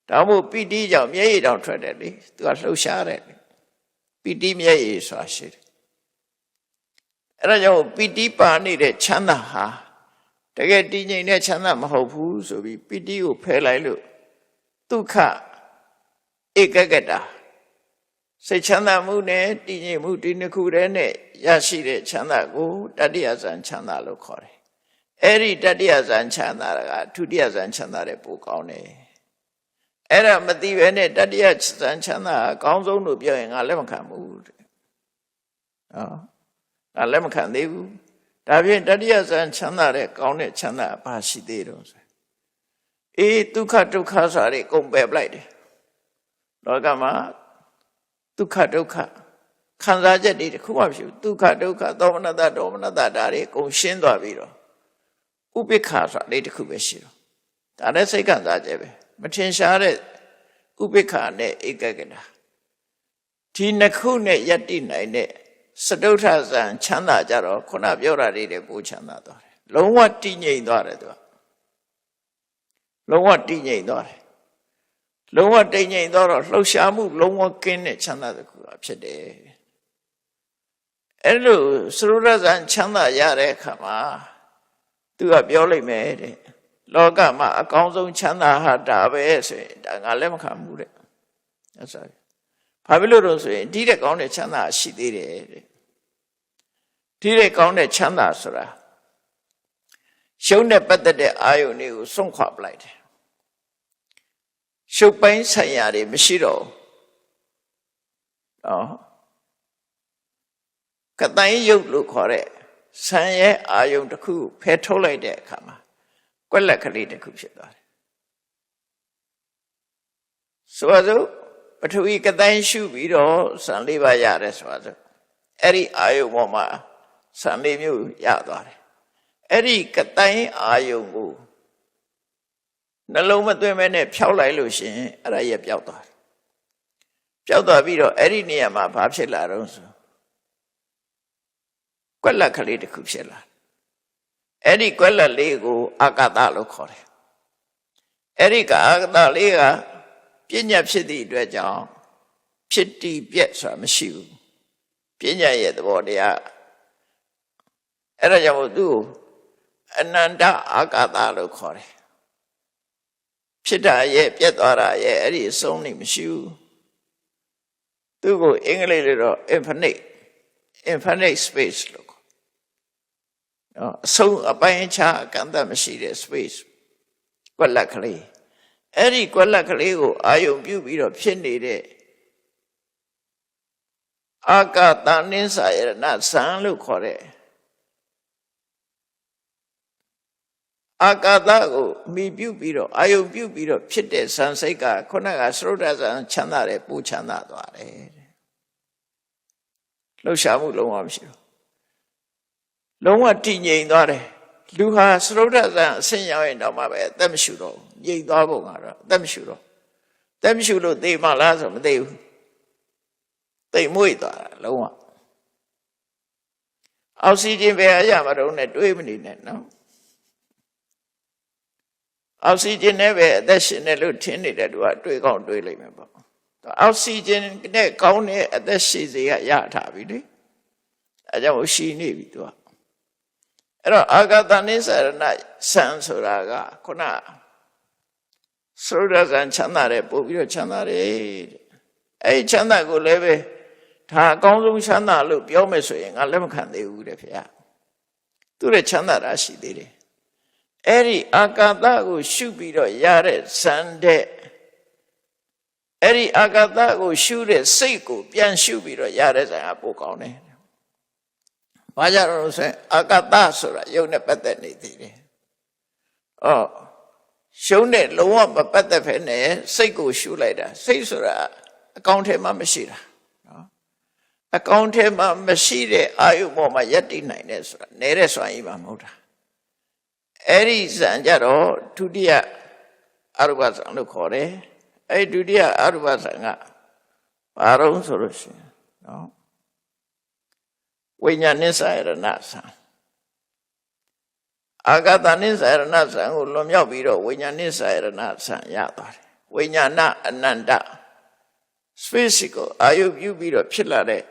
Speaker 2: ဒါမို့ပိဋိကြောင့်မျက်ရည်တောင်ထွက်တယ်လေသူကလှုပ်ရှားတယ်ပိဋိမျက်ရည်ဆိုတာရှိတယ်အဲ့ဒါကြောင့်ပိဋိပါနေတဲ့ချမ်းသာဟာတကယ်တည်ငြိမ်တဲ့ချမ်းသာမဟုတ်ဘူးဆိုပြီးပိဋိကိုဖယ်လိုက်လို့ဒုက္ခဧကဂတစိတ်ချမ်းသာမှုနဲ့တည်ငြိမ်မှုဒီနှစ်ခုတည်းနဲ့ရရှိတဲ့ချမ်းသာကိုတတိယဇန်ချမ်းသာလို့ခေါ်တယ်အဲ့ဒီတတိယဇန်ချမ်းသာကဒုတိယဇန်ချမ်းသာတဲ့ပိုကောင်းတယ်အဲ့ဒါမသိပဲနဲ့တတိယဇန်ချမ်းသာအကောင်းဆုံးလို့ပြောရင်ငါလက်မခံဘူးတဲ့နော်ငါလက်မခံသေးဘူးဒါဖြင့်တတိယဇန်ချမ်းသာတဲ့ကောင်းတဲ့ချမ်းသာဘာရှိသေးတော့ဆိုဒုက္ခဒုက္ခဆိုရယ်ကုန်ပယ်ပလိုက်တယ်လောကမှာဒုက္ခဒုက္ခ ခံစားချက်တွေတစ်ခုမှမရှိဘူးဒုက္ခဒုက္ခသောမနတဒေါမနတဒါတွေအကုန်ရှင်းသွားပြီးတော့ဥပိ္ပခာဆိုတာလေးတစ်ခုပဲရှိတော့ဒါလည်းစိတ်ခံစားချက်ပဲမထင်ရှားတဲ့ဥပိ္ပခာနဲ့ဧကဂတဒီနှစ်ခုနဲ့ယက်တိနိုင်တဲ့စတုထဇံချမ်းသာကြတော့ခုနပြောတာလေးတွေပိုချမ်းသာသွားတယ်လုံးဝတည်ငြိမ်သွားတယ်သူကလုံးဝတည်ငြိမ်သွားတယ်လုံးဝတည်ငြိမ်သွားတော့လှုပ်ရှားမှုလုံးဝကင်းတဲ့ချမ်းသာတစ်ခုဖြစ်တယ်အဲ့လိုစရုဒ္ဒဇံချမ်းသာရတဲ့အခါမှာသူကပြောလိုက်မယ်တဲ့လောကမှာအကောင်းဆုံးချမ်းသာဟာဒါပဲဆိုရင်ဒါငါလက်မခံဘူးတဲ့အဲ့ဆိုဘာဖြစ်လို့တော့ဆိုရင်ဒီတဲ့ကောင်းတဲ့ချမ်းသာရှိသေးတယ်တဲ့ဒီတဲ့ကောင်းတဲ့ချမ်းသာဆိုတာရှုံးတဲ့ပတ်သက်တဲ့အာယုန်တွေကိုစွန့်ခွာပလိုက်တယ်ရှုပ်ပိုင်းဆိုင်ရာတွေမရှိတော့ကတိုင်းရုပ်လို့ခေါ်တဲ့ဆံရဲ့အာယုန်တစ်ခုဖယ်ထုတ်လိုက်တဲ့အခါမှာကွက်လက်ကလေးတစ်ခုဖြစ်သွားတယ်ဆိုတော့ပထဝီကတိုင်းရှုပြီးတော့ဆံလေးပါရတယ်ဆိုတော့အဲ့ဒီအာယုန်ပေါ်မှာဆံလေးမျိုးရသွားတယ်အဲ့ဒီကတိုင်းအာယုန်ကိုနှလုံးမသွင်းမဲနဲ့ဖြောက်လိုက်လို့ရှိရင်အဲ့ဒါရပျောက်သွားတယ်ပျောက်သွားပြီးတော့အဲ့ဒီနေရာမှာဘာဖြစ်လာတော့ဆိုကွက်လက်ကလေးတစ်ခုဖြစ်လာအဲ့ဒီကွက်လက်လေးကိုအာကတလို့ခေါ်တယ်အဲ့ဒီကအာကတလေးကပညာဖြစ်သည့်အတွက်ကြောင့်ဖြစ်တည်ပြက်ဆိုတာမရှိဘူးပညာရဲ့သဘောတရားအဲ့ဒါကြောင့်သူ့ကိုအနန္တအာကတလို့ခေါ်တယ်ဖြစ်တာရဲ့ပြက်သွားတာရဲ့အဲ့ဒီအဆုံးနေမရှိဘူးသူ့ကိုအင်္ဂလိပ်လိုတော့ infinite space လို့ခေါ်အဆုံးအပိုင်းအခြားအကန့်အသတ်မရှိတဲ့ space ကွက်လက်ကလေးအဲ့ဒီကွက်လက်ကလေးကိုအာယုံပြုပြီးတော့ဖြစ်နေတဲ့အာကတနိစ္စယရဏဇံလို့ခေါ်တဲ့အာကာသကိုမိပြုပြီးတော့အာယုံပြုပြီးတော့ဖြစ်တဲ့ဇံစိတ်ကခုနကစရုဒ္ဒဇံချမ်းသာတယ်ပူချမ်းသာသွားတယ်လှုပ်ရှားမှုလုံးဝမရှိဘူးလုံးဝတည်ငြိမ်သွားတယ်လူဟာစရုဒ္ဒဇံအဆင့်ရောက်ရင်တော့မှပဲအသက်မရှူတော့ငြိမ်သွားပုံကတော့အသက်မရှူတော့အသက်မရှူလို့သေမှလားဆိုမသိဘူးသိမွေ့သွားတာလုံးဝအောက်ဆီဂျင်ပဲအရမတော့နဲ့တွေးမနေနဲ့နော်အောက်ဆီဂျင်နဲ့ပဲအသက်ရှင်တယ်လို့ထင်နေတဲ့သူကတွေးကောင်းတွေးလိုက်မယ်ပေါ့အောက်ဆီဂျင်နဲ့ကောင်းတဲ့အသက်ရှင်စေကရထားပြီလေအဲကြောင့်ရှိနေပြီသူကအဲ့တော့အာဂတနိစ္စရဏဆံဆိုတာကခုနစရုဒ္ဒဇံချမ်းသာတယ်ပို့ပြီးတော့ချမ်းသာတယ်အဲ့ချမ်းသာကိုလည်းပဲဒါအကောင်းဆုံးချမ်းသာလို့ပြောမယ်ဆိုရင်ငါလက်မခံသေးဘူးတဲ့ဖေ။သူရဲ့ချမ်းသာတာရှိသေးတယ်။အဲ့ဒီအာကာသကိုရှုပြီးတော့ရတဲ့ဇန်တဲ့အဲ့ဒီအာကာသကိုရှုတဲ့စိတ်ကိုပြန်ရှုပြီးတော့ရတဲ့ဇန်ကပိုကောင်းတယ်။ဘာကြောင့်လဲဆိုရင်အာကာသဆိုတာယုံနဲ့ပတ်သက်နေသေးတယ်။အော်ရှုံးတဲ့လုံးဝမပတ်သက်ဖ ೇನೆ စိတ်ကိုရှုလိုက်တာစိတ်ဆိုတာအကောင့်ထဲမှာမရှိတာနော်အကောင့်ထဲမှာမရှိတဲ့အာယုပေါ်မှာယက်တည်နိုင်တယ်ဆိုတာနေတဲ့စွမ်းရည်မှာမဟုတ်တာအဲ့ဒီဇံကြတော့ဒုတိယအရုပဇံလို့ခေါ်တယ်အဲ့ဒုတိယအရုပဇံကဘာတော့ဆိုလို့ရှိရင်နော်ဝိညာဉ်နိစ္စယရဏဇံအာဂတနိစ္စယရဏဇံကိုလွန်မြောက်ပြီးတော့ဝိညာဉ်နိစ္စယရဏဇံရသွားတယ်ဝိညာဏအနန္တ space ကိုအာယုပြုပြီးတော့ဖြစ်လာတဲ့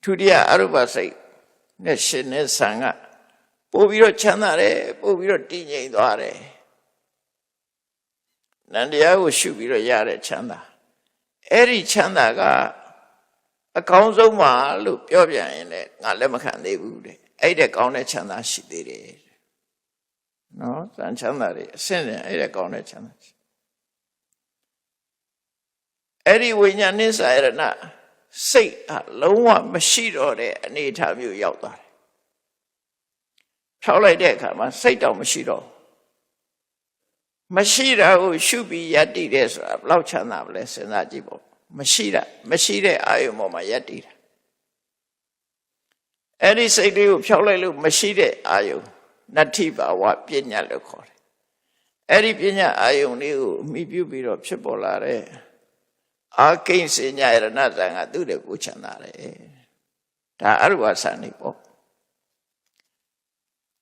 Speaker 2: ဒုတိယအရုပစိတ်နဲ့ရှင်တဲ့ဇံကပို့ပြီးတော့ချမ်းသာတယ်ပို့ပြီးတော့တည်ငြိမ်သွားတယ်နန္တရားကိုရှုပြီးတော့ရတဲ့ချမ်းသာအဲ့ဒီချမ်းသာကအကောင်းဆုံးပါလို့ပြောပြရင်လည်းငါလက်မခံသေးဘူးတဲ့အဲ့တဲ့ကောင်းတဲ့ချမ်းသာရှိသေးတယ်နော်ဇန်ချမ်းသာတွေအဆင့်နဲ့အဲ့တဲ့ကောင်းတဲ့ချမ်းသာအဲ့ဒီဝိညာဉ်နိစ္စယရဏစိတ်အလုံးဝမရှိတော့တဲ့အနေအထားမျိုးရောက်သွားတယ်ဖြောက်လိုက်တဲ့အခါမှာစိတ်တောင်မရှိတော့မရှိတာကိုရှုပြီးယက်တည်တယ်ဆိုတာဘယ်လောက်ချမ်းသာမလဲစဉ်းစားကြည့်ပေါ့ မရှိတဲ့အာယုံပေါ်မှာယက်တည်တာအဲ့ဒီစိတ်လေးကိုဖျောက်လိုက်လို့မရှိတဲ့အာယုံနတ္ထိဘာဝပညာလို့ခေါ်တယ်အဲ့ဒီပညာအာယုံလေးကိုအမိပြုပြီးတော့ဖြစ်ပေါ်လာတဲ့အာကိဉ္စဉ္ညာရဏဇံကသူ့တဲ့ကိုချမ်းသာတယ်ဒါအရူပဆန်နေပေါ့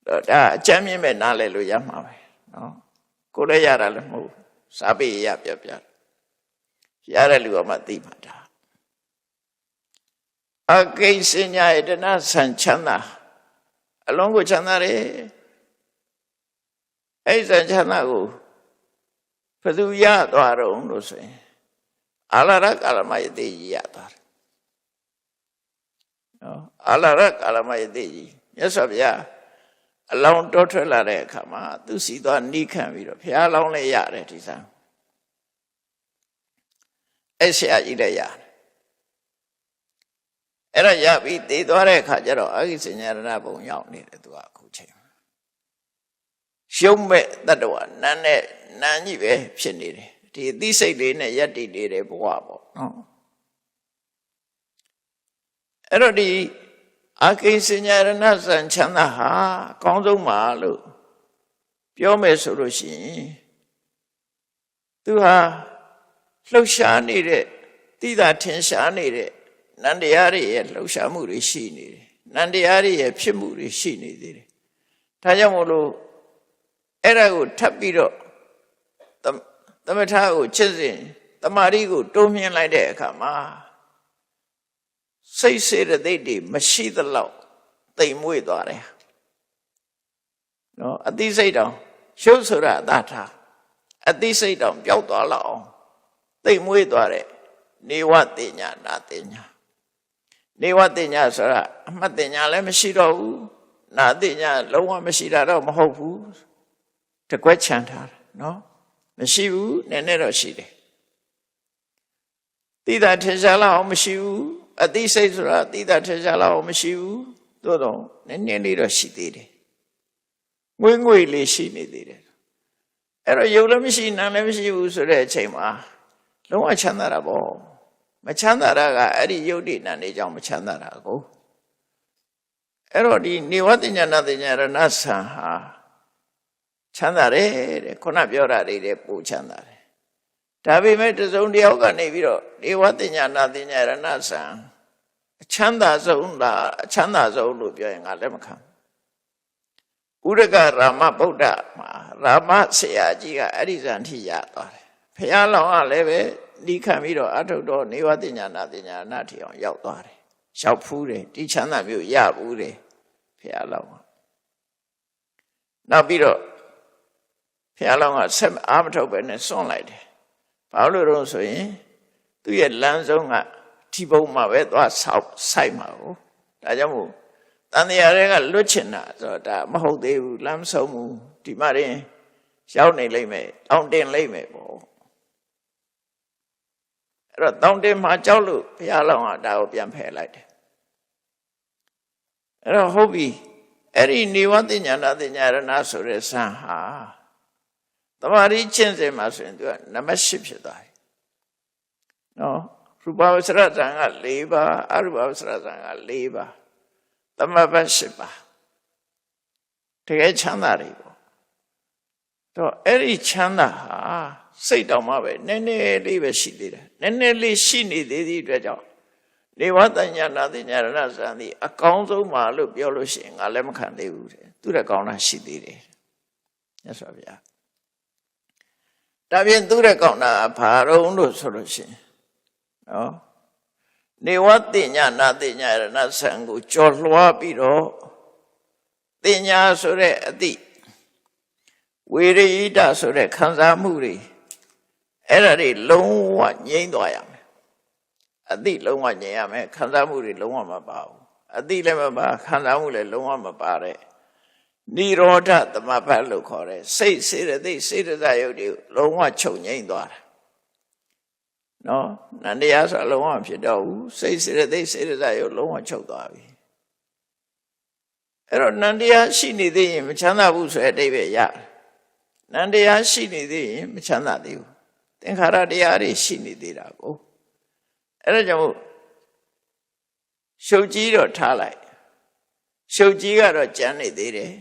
Speaker 2: ဒါအကျမ်းမြင့်မဲ့နားလဲလို့ရမှာပဲနော်ကိုယ်လည်းရတာလည်းမဟုတ်စာပေရပြရတဲ့လူကမှသိမှာဒါအကိဉ္စဉ္ညာရတနာဆံချမ်းသာအလုံးကိုချမ်းသာတယ်အဲ့ဆံချမ်းသာကိုဘယ်သူရသွားတော့လို့ဆိုရင်အာလရကာလမယတိကြီးရသွားတယ်နော်အာလရကာလမယတိကြီးမြတ်စွာဘုရားအလောင်းတောထွက်လာတဲ့အခါမှာသူစီသွားနီးခံပြီးတော့ဘုရားလောင်းလည်းရတယ်ဒီစားအဲ့ဆရာကြီးလည်းရတယ်အဲ့တော့ရပြီးတည်သွားတဲ့အခါကျတော့အာဂိစဉ္ညာရဏဘုံရောက်နေတယ်သူကအခုချိန်ရှုံးမဲ့တတ္တဝနန်းနဲ့နန်းကြီးပဲဖြစ်နေတယ်ဒီအသိစိတ်လေးနဲ့ယက်တည်နေတဲ့ဘဝပေါ့နော်အဲ့တော့ဒီအာကိဉ္စဉ္ညာရဏဇံချမ်းသာဟာအကောင်းဆုံးပါလို့ပြောမယ်ဆိုလို့ရှိရင်သူဟာလှုပ်ရှားနေတဲ့သိတာထင်ရှားနေတဲ့နန္တရားတွေရဲ့လှုပ်ရှားမှုတွေရှိနေတယ်နန္တရားတွေရဲ့ဖြစ်မှုတွေရှိနေသေးတယ်ဒါကြောင့်မို့လို့အဲ့ဒါကိုထပ်ပြီးတော့သမထကိုချစ်စဉ်တမာရီကိုတိုးမြှင့်လိုက်တဲ့အခါမှာစိတ်စေတသိက်တွေမရှိသလောက်တိမ်မွေ့သွားတယ်နော်အသိစိတ်တောင်ရှုပ်ဆိုတာအသာထားအသိစိတ်တောင်ပျောက်သွားလောက်အောင်တိမ်မွေ့သွားတဲ့နေဝတိညာနာတိညာနေဝတိညာဆိုတာအမှတ်တိညာလည်းမရှိတော့ဘူးနာတိညာလုံးဝမရှိတာတော့မဟုတ်ဘူးတကွက်ချန်ထားတာနော်မရှိဘူးနည်းနည်းတော့ရှိတယ်သိတာထင်ရှားလောက်အောင်မရှိဘူးအသိစိတ်ဆိုတာသိတာထင်ရှားလောက်အောင်မရှိဘူးသို့တော့နည်းနည်းလေးတော့ရှိသေးတယ်ငွေငွေလေးရှိနေသေးတယ်အဲ့တော့ယုံလည်းမရှိနာလည်းမရှိဘူးဆိုတဲ့အချိန်မှာလုံးဝချမ်းသာတာပေါ့မချမ်းသာတာကအဲ့ဒီယုတ်တိနာနေကြောင့်မချမ်းသာတာကိုအဲ့တော့ဒီနေဝတိညာနာတိညာရဏဆံဟာချမ်းသာတယ်တဲ့ခုနပြောတာတွေတဲ့ပူချမ်းသာတယ်ဒါပေမဲ့တစုံတယောက်ကနေပြီးတော့နေဝတိညာနာတိညာရဏဆံအချမ်းသာဆုံးလားအချမ်းသာဆုံးလို့ပြောရင်ငါလက်မခံဥရကရာမဗုဒ္ဓမှာရာမဆရာကြီးကအဲ့ဒီဇန်ထိရသွားတယ်ဘုရားလောင်းကလည်းပဲဒီခံပြီးတော့အထုတော်နေဝတိညာနာတိညာရဏထိအောင်ရောက်သွားတယ်ရောက်ဖူးတယ်ဒီချမ်းသာမျိုးရဘူးတယ်ဘုရားလောင်းနောက်ပြီးတော့ဘုရားလောင်းကဆက်အားမထုတ်ပဲနဲ့စွန့်လိုက်တယ်ဘာလို့လို့ဆိုရင်သူ့ရဲ့လမ်းဆုံးကဒီဘုံမှာပဲသွားဆိုင်မှာကိုဒါကြောင့်မို့တန်တရားတွေကလွတ်ချင်တာဆိုတော့ဒါမဟုတ်သေးဘူးလမ်းမဆုံးဘူးဒီမှာရင်ရောက်နေလိမ့်မယ်တောင်းတင်လိမ့်မယ်ပေါ့အဲ့တော့တောင်းတင်မှာကြောက်လို့ဘုရားလောင်းကဒါကိုပြန်ဖယ်လိုက်တယ်အဲ့တော့ဟုတ်ပြီအဲ့ဒီနေဝတိညာနာတိညာရဏဆိုတဲ့ဆံဟာတမာရီကျင့်စဉ်မှာဆိုရင်သူကနံပါတ်8ဖြစ်သွားတယ်နော်ရူပဝဆရဇံက4ပါးအရူပဝဆရဇံက4ပါးသမဘတ်8ပါးတကယ်ချမ်းသာတွေပေါ့တော့အဲ့ဒီချမ်းသာဟာစိတ်တောင်မှပဲနည်းနည်းလေးပဲရှိသေးတယ်နည်းနည်းလေးရှိနေသေးသည့်အတွက်ကြောင့်နေဝတညာနာတိညာရဏဇံဒီအကောင်းဆုံးပါလို့ပြောလို့ရှိရင်ငါလည်းမခံသေးဘူးတဲ့သူတဲ့ကောင်းတာရှိသေးတယ်မြတ်စွာဘုရားဒါပြင်သူတဲ့ကောင်းတာဘာတော့လို့ဆိုလို့ရှိရင်နော်နေဝတိညာနာတိညာရဏဇံကိုကြော်လွှားပြီးတော့တိညာဆိုတဲ့အတိဝေရိယတဆိုတဲ့ခံစားမှုတွေအဲ့ဒါတွေလုံးဝငြိမ့်သွားရမယ်အတိလုံးဝငြိမ့်ရမယ်ခံစားမှုတွေလုံးဝမပါဘူးအတိလည်းမပါခံစားမှုလည်းလုံးဝမပါတဲ့နိရောဓသမဘတ်လို့ခေါ်တဲ့စိတ်စေတသိက်စေတစာယုတ်တွေလုံးဝချုပ်ငြိမ့်သွားတာနော်နန္တရားဆိုလုံးဝဖြစ်တော့ဘူးစိတ်စေတသိက်စေတစာယုတ်လုံးဝချုပ်သွားပြီအဲ့တော့နန္တရားရှိနေသေးရင်မချမ်းသာဘူးဆိုတဲ့အဓိပ္ပာယ်ရနန္တရားရှိနေသေးရင်မချမ်းသာသေးဘူးသင်္ခါရတရားတွေရှိနေသေးတာကို အဲ့ဒါကြောင့်ရှုပ်ကြီးတော့ထားလိုက်ရှုပ်ကြီးကတော့ကြမ်းနေသေးတယ်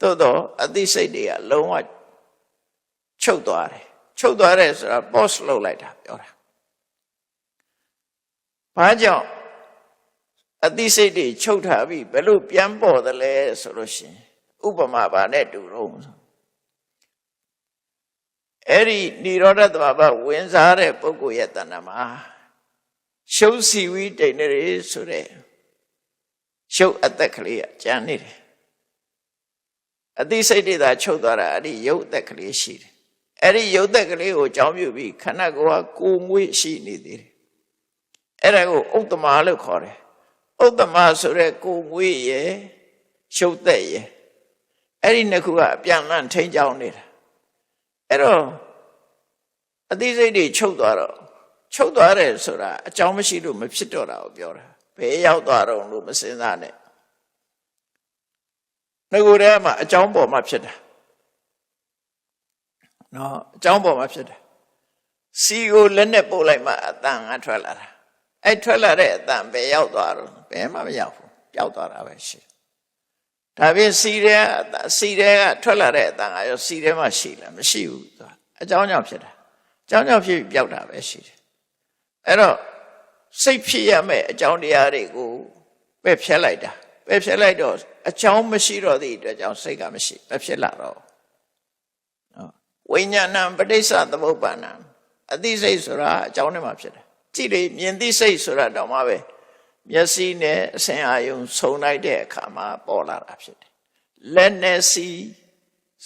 Speaker 2: သို့တော့အသိစိတ်တွေကလုံးဝချုပ်သွားတယ်ချုပ်သွားတယ်ဆိုတာ pause လုပ်လိုက်တာပြောတာဘာကြောင့်အသိစိတ်တွေချုပ်ထားပြီးဘယ်လိုပြန်ပေါ်သလဲဆိုလို့ရှိရင်ဥပမာပါနဲ့တူတော့အဲ့ဒီនិရောဓသမဘဝင်စားတဲ့ပုဂ္ဂိုလ်ရဲ့တဏ္ဍာမှာရှုပ်စီဝိတိန်တွေဆိုတဲ့ရှုပ်အသက်ကလေးကကျန်နေတယ်အသိစိတ်တွေသာချုပ်သွားတာအဲ့ဒီရုပ်အသက်ကလေးရှိတယ်အဲ့ဒီရုပ်သက်ကလေးကိုအကြောင်းပြုပြီးခန္ဓာကိုယ်ကကိုယ်မွေးရှိနေသေးတယ်အဲ့ဒါကိုဥတ္တမလို့ခေါ်တယ်ဥတ္တမဆိုတဲ့ကိုယ်မွေးရဲ့ရှုပ်သက်ရဲ့အဲ့ဒီနှစ်ခုကအပြန်အလှန်ထိန်းကျောင်းနေတာအဲ့တော့အသိစိတ်တွေချုပ်သွားတော့ချုပ်သွားတယ်ဆိုတာအကြောင်းမရှိလို့မဖြစ်တော့တာကိုပြောတာဘယ်ရောက်သွားတော့လို့မစဉ်းစားနဲ့ငကိုယ်ထဲမှာအကြောင်းပေါ်မှာဖြစ်တာနော်အကြောင်းပေါ်မှာဖြစ်တာစီကိုလက်နဲ့ပို့လိုက်မှအတန်ကထွက်လာတာအဲ့ထွက်လာတဲ့အတန်ဘယ်ရောက်သွားတော့ဘယ်မှမရောက်ဘူးပျောက်သွားတာပဲရှိဒါပြင်စီထဲကထွက်လာတဲ့အတန်ကရောစီထဲမှာရှိလားမရှိဘူးသူအကြောင်းကြောင့်ဖြစ်တာအကြောင်းကြောင့်ဖြစ်ပြီးပျောက်တာပဲရှိတယ်အဲ့တော့စိတ်ဖြစ်ရမယ့်အကြောင်းတရားတွေကိုပဲဖျက်လိုက်တာပဲဖျက်လိုက်တော့အကြောင်းမရှိတော့သည့်အတွက်ကြောင့်စိတ်ကမရှိမဖြစ်လာတော့နော်ဝိညာဏံပဋိစ္စသမုပ္ပါဏံအသိစိတ်ဆိုတာအကြောင်းနဲ့မှဖြစ်တယ်ကြည့်လေမြင်သိစိတ်ဆိုတာတော့မှပဲမျက်စိနဲ့အစဉ်အာရုံဆုံလိုက်တဲ့အခါမှာပေါ်လာတာဖြစ်တယ်လက်နဲ့စီ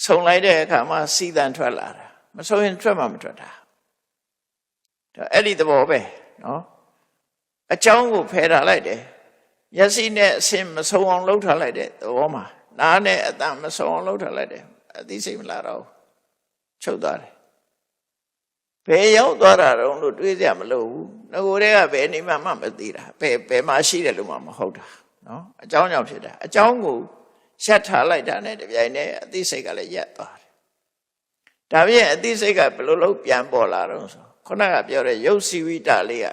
Speaker 2: ဆုံလိုက်တဲ့အခါမှာစီတန်ထွက်လာတာမဆုံရင်ထွက်မှမထွက်တာဒါအဲ့ဒီသဘောပဲနော်အကြောင်းကိုဖယ်ထားလိုက်တယ်မျက်စိနဲ့အစဉ်မဆုံအောင်လှုပ်ထားလိုက်တဲ့သဘောမှာနားနဲ့အတန်မဆုံအောင်လှုပ်ထားလိုက်တယ်အသိစိတ်မလာတော့ချုပ်သွားတယ်ဘယ်ရောက်သွားတာတော့လို့တွေးစရာမလိုဘူးငကိုယ်တည်းကဘယ်နေမှမသိတာဘယ်မှာရှိတယ်လို့မှမဟုတ်တာနော်အကြောင်းကြောင့်ဖြစ်တာအကြောင်းကိုရှက်ထားလိုက်တာနဲ့တပြိုင်တည်းအသိစိတ်ကလည်းရက်သွားတယ်ဒါပြင်အသိစိတ်ကဘယ်လိုလုပ်ပြန်ပေါ်လာတော့ဆိုခုနကပြောတဲ့ရုပ်စီဝိတလေးက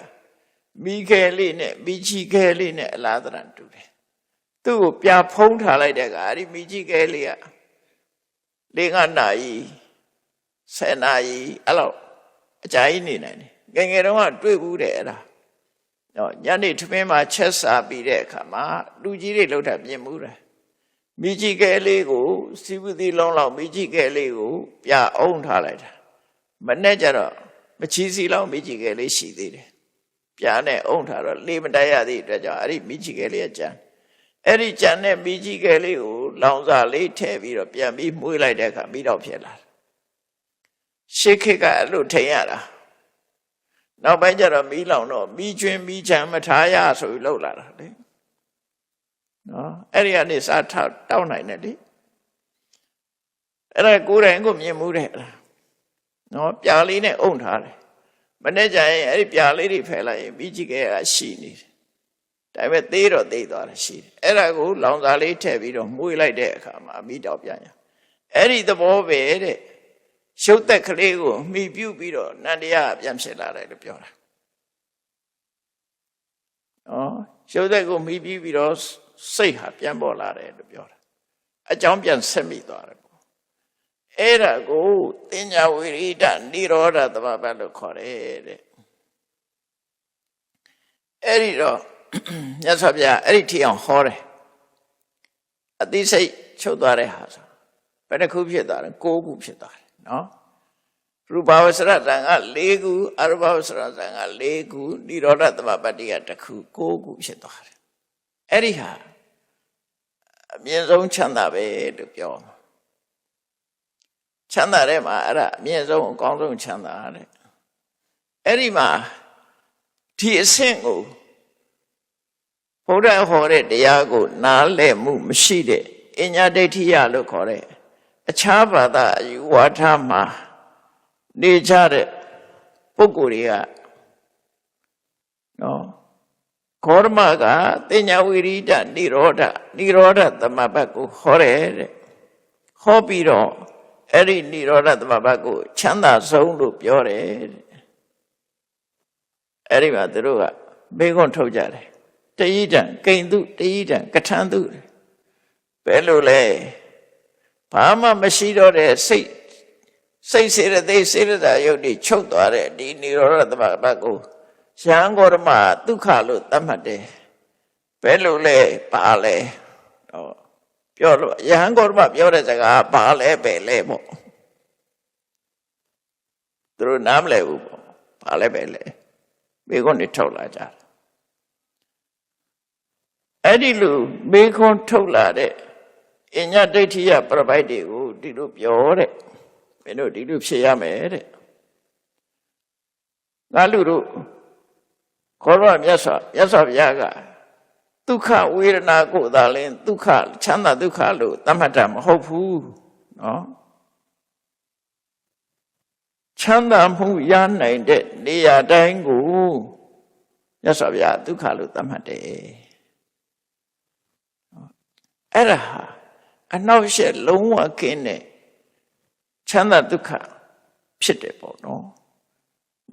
Speaker 2: မိခဲလေးနဲ့မိချီခဲလေးနဲ့အလားတရံတူတယ်သူ့ကိုပြဖုံးထားလိုက်တဲ့ကအဲ့ဒီမိချီခဲလေးက5 နာရီ10 နာရီအဲ့လောက်အကြာကြီးနေနိုင်တယ်ငယ်တုန်းကတွေ့ဘူးတယ်အဲ့ဒါတော့ညနေထမင်းမှာချက်စားပြီးတဲ့အခါမှာလူကြီးတွေလှုပ်တာပြင်မှုတယ်မိချီခဲလေးကိုစီဝတိလုံးလောက်မိချီခဲလေးကိုပြအုံထားလိုက်တာမနဲ့ကြတော့မချီစီလောက်မိချီခဲလေးရှိသေးတယ်ပြားနဲ့အုံထားတော့လေးမတိုက်ရသည့်အတွက်ကြောင့်အဲ့ဒီမိချီခဲလေးကကြံအဲ့ဒီကြံတဲ့မိချီခဲလေးကိုလောင်စာလေးထည့်ပြီးတော့ပြန်ပြီးမှုေးလိုက်တဲ့အခါမိတော့ဖြစ်လာတယ်ရှေးခေတ်ကအဲ့လိုထိန်ရတာနောက်ပိုင်းကျတော့မီးလောင်တော့မီးကျွင်းမီးချမ်းမထားရဆိုပြီးလှုပ်လာတာလေနော်အဲ့ဒီကနေစတောက်နိုင်တယ်လေအဲ့ဒါကိုယ်တိုင်ကိုမြင်မှုတဲ့နော်ပြာလေးနဲ့အုံထားတယ်မနေ့ကျရင်အဲ့ဒီပြာလေးတွေဖယ်လိုက်ရင်မိကြီးကရှိနေတယ်ဒါပေမဲ့သေးတော့သေးသွားတယ်ရှိတယ်အဲ့ဒါကိုလောင်စာလေးထည့်ပြီးတော့မှုေးလိုက်တဲ့အခါမှာမိတော့ပြန်ရအဲ့ဒီသဘောပဲတဲ့ရှုပ်သက်ကလေးကိုမှီပြုပြီးတော့နန္တရားပြန်ဖြစ်လာတယ်လို့ပြောတာနော်ရှုပ်သက်ကိုမှီပြုပြီးတော့စိတ်ဟာပြန်ပေါ်လာတယ်လို့ပြောတာအကြောင်းပြန်ဆက်မိသွားတယ်အဲ့ဒါကိုတင်ညာဝိရိဒនិရောဓသမဘတ်လို့ခေါ်တယ်တဲ့အဲ့ဒီတော့မြတ်စွာဘုရားအဲ့ဒီထီအောင်ဟောတယ်အသိစိတ်ချုပ်သွားတဲ့ဟာဆိုဘယ်နှခုဖြစ်သွားလဲ9ခုဖြစ်သွားတယ်နော်ရူပဝဆရတန်က4ခုအရူပဝဆရတန်က4ခုនិရောဓသမဘတ်တိက1ခု9ခုဖြစ်သွားတယ်အဲ့ဒီဟာအမြင့်ဆုံးချမ်းသာပဲလို့ပြောချမ်းသာတဲ့မှာအဲ့ဒါအမြင့်ဆုံးအကောင်းဆုံးချမ်းသာတဲ့အဲ့ဒီမှာဒီအဆင့်ကိုဘုရားဟောတဲ့တရားကိုနားလည်မှုမရှိတဲ့အညာဒိဋ္ဌိယလို့ခေါ်တဲ့အခြားဘာသာအယူဝါဒမှာနေကြတဲ့ပုဂ္ဂိုလ်တွေကနော်ခောရမကတင်ညာဝိရိဒនិရောဓသမဘတ်ကိုဟောတယ်တဲ့ဟောပြီးတော့အဲ့ဒီនិရောဓသမဘတ်ကိုချမ်းသာဆုံးလို့ပြောတယ်တဲ့အဲ့ဒီမှာသူတို့က မေကွန်းထုတ်ကြတယ်တယိတံကိဉ္တုတယိတံကထံတုဘယ်လိုလဲဘာမှမရှိတော့တဲ့စိတ်စေရသိစေရတာယုတ်ဒီချုပ်သွားတဲ့ဒီនិရောဓသမဘတ်ကိုယဟန်ဂေါတမဒုက္ခလို့သတ်မှတ်တယ်ဘယ်လိုလဲဘာလဲပြောလို့ယဟန်ဂေါတမပြောတဲ့စကားဘာလဲပဲလဲပေါ့သူတို့နားမလဲဘူးပေါ့ဘာလဲပဲလဲမေခွန်းတွေထုတ်လာကြတယ်အဲ့ဒီလိုမေခွန်းထုတ်လာတဲ့အညဒိဋ္ဌိယပြပိုက်တွေကိုဒီလိုပြောတဲ့မင်းတို့ဒီလိုဖြစ်ရမယ်တဲ့ငါလူတို့ခေါ်တော့မြတ်စွာဘုရားကဒုက္ခဝေဒနာကိုသာလင်ဒုက္ခချမ်းသာဒုက္ခလို့သတ်မှတ်တာမဟုတ်ဘူးနော်ချမ်းသာမှုရနိုင်တဲ့နေရာတိုင်းကိုမြတ်စွာဘုရားဒုက္ခလို့သတ်မှတ်တယ်အဲ့ဒါအနောက်ရှက်လုံးဝကင်းတဲ့ချမ်းသာဒုက္ခဖြစ်တယ်ပေါ့နော်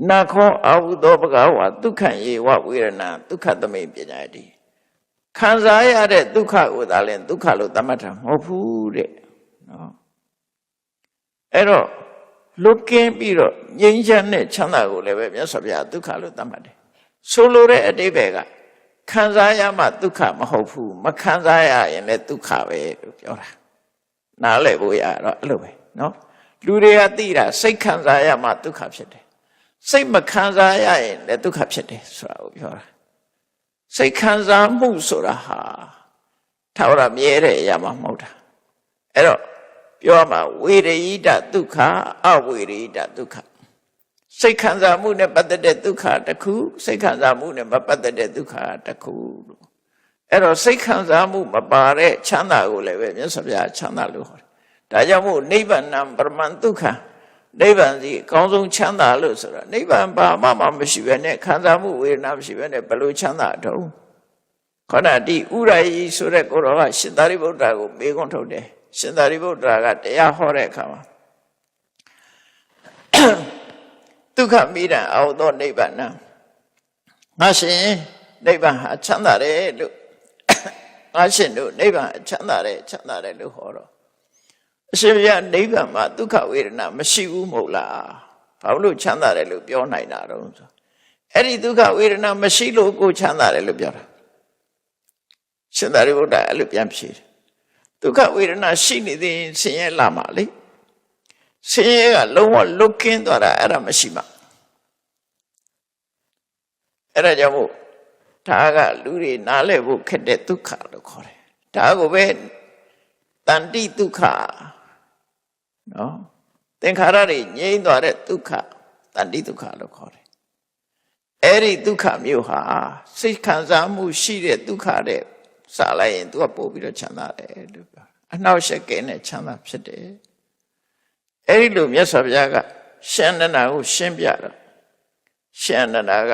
Speaker 2: နာခောအာဟုသောဘဂဝါဒုက္ခယေဝဝေဒနာဒုက္ခသမိပညာတိခံစားရတဲ့ဒုက္ခကိုသာလဲဒုက္ခလို့သတ်မှတ်တာမဟုတ်ဘူးတဲ့နော်အဲ့တော့လွတ်ကင်းပြီးတော့ငြိမ်းချမ်းတဲ့ချမ်းသာကိုလည်းပဲမြတ်စွာဘုရားဒုက္ခလို့သတ်မှတ်တယ်ဆိုလိုတဲ့အတိပ္ပယ်ကခံစားရမှဒုက္ခမဟုတ်ဘူးမခံစားရရင်လည်းဒုက္ခပဲလို့ပြောတာနားလည်ဖို့ရတော့အဲ့လိုပဲနော်လူတွေကသိတာစိတ်ခံစားရမှဒုက္ခဖြစ်တယ်စိတ်မခံစားရရင်လည်းဒုက္ခဖြစ်တယ်ဆိုတာကိုပြောတာစိတ်ခံစားမှုဆိုတာဟာထာဝရမြဲတဲ့အရာမှမဟုတ်တာအဲ့တော့ပြောမှာဝေရိဒဒုက္ခအဝေရိဒဒုက္ခစိတ်ခံစားမှုနဲ့ပတ်သက်တဲ့ဒုက္ခတစ်ခုစိတ်ခံစားမှုနဲ့မပတ်သက်တဲ့ဒုက္ခတစ်ခုလို့အဲ့တော့စိတ်ခံစားမှုမပါတဲ့ချမ်းသာကိုလည်းပဲမြတ်စွာဘုရားချမ်းသာလို့ဟောတယ်ဒါကြောင့်မို့နိဗ္ဗာန်ပရမန်ဒုက္ခနိဗ္ဗာန်စီအကောင်းဆုံးချမ်းသာလို့ဆိုတာနိဗ္ဗာန်ဘာမှမရှိဘဲနဲ့ခံစားမှုဝေဒနာမရှိဘဲနဲ့ဘယ်လိုချမ်းသာတော့ခန္ဓာတိဥရယီဆိုတဲ့ကိုတော်ကရှင်သာရိပုတ္တရာကိုမေးခွန်းထုတ်တယ်ရှင်သာရိပုတ္တရာကတရားဟောတဲ့အခါမှာဒုက္ခမိဒံအောသောနိဗ္ဗာန်ငါရှင်နိဗ္ဗာန်ဟာချမ်းသာတယ်လို့ငါရှင်တို့နိဗ္ဗာန်ချမ်းသာတယ်လို့ဟောတော့အရှင်ဘုရားနိဗ္ဗာန်မှာဒုက္ခဝေဒနာမရှိဘူးမဟုတ်လားဘာလို့ချမ်းသာတယ်လို့ပြောနိုင်တာတော့ဆိုအဲ့ဒီဒုက္ခဝေဒနာမရှိလို့ကိုချမ်းသာတယ်လို့ပြောတာရှင်သာရိပုတ္တရာအဲ့လိုပြန်ဖြေတယ်ဒုက္ခဝေဒနာရှိနေသေးရင်ဆင်းရဲလာမှာလေဆင်းရဲကလုံးဝလွတ်ကင်းသွားတာအဲ့ဒါမရှိမှအဲ့ဒါကြောင့်မို့ဒါကလူတွေနားလည်ဖို့ခက်တဲ့ဒုက္ခလို့ခေါ်တယ်ဒါကိုပဲတန်တိဒုက္ခနော်သင်္ခါရတွေငြိမ်းသွားတဲ့ဒုက္ခတန်တိဒုက္ခလို့ခေါ်တယ်အဲ့ဒီဒုက္ခမျိုးဟာစိတ်ခံစားမှုရှိတဲ့ဒုက္ခတဲ့စလိုက်ရင်သူကပို့ပြီးတော့ချမ်းသာတယ်လို့ပြောအနှောက်အယှက်ကင်းတဲ့ချမ်းသာဖြစ်တယ်အဲ့ဒီလိုမြတ်စွာဘုရားကရှန္ဒနာကိုရှင်းပြတော့ရှန္ဒနာက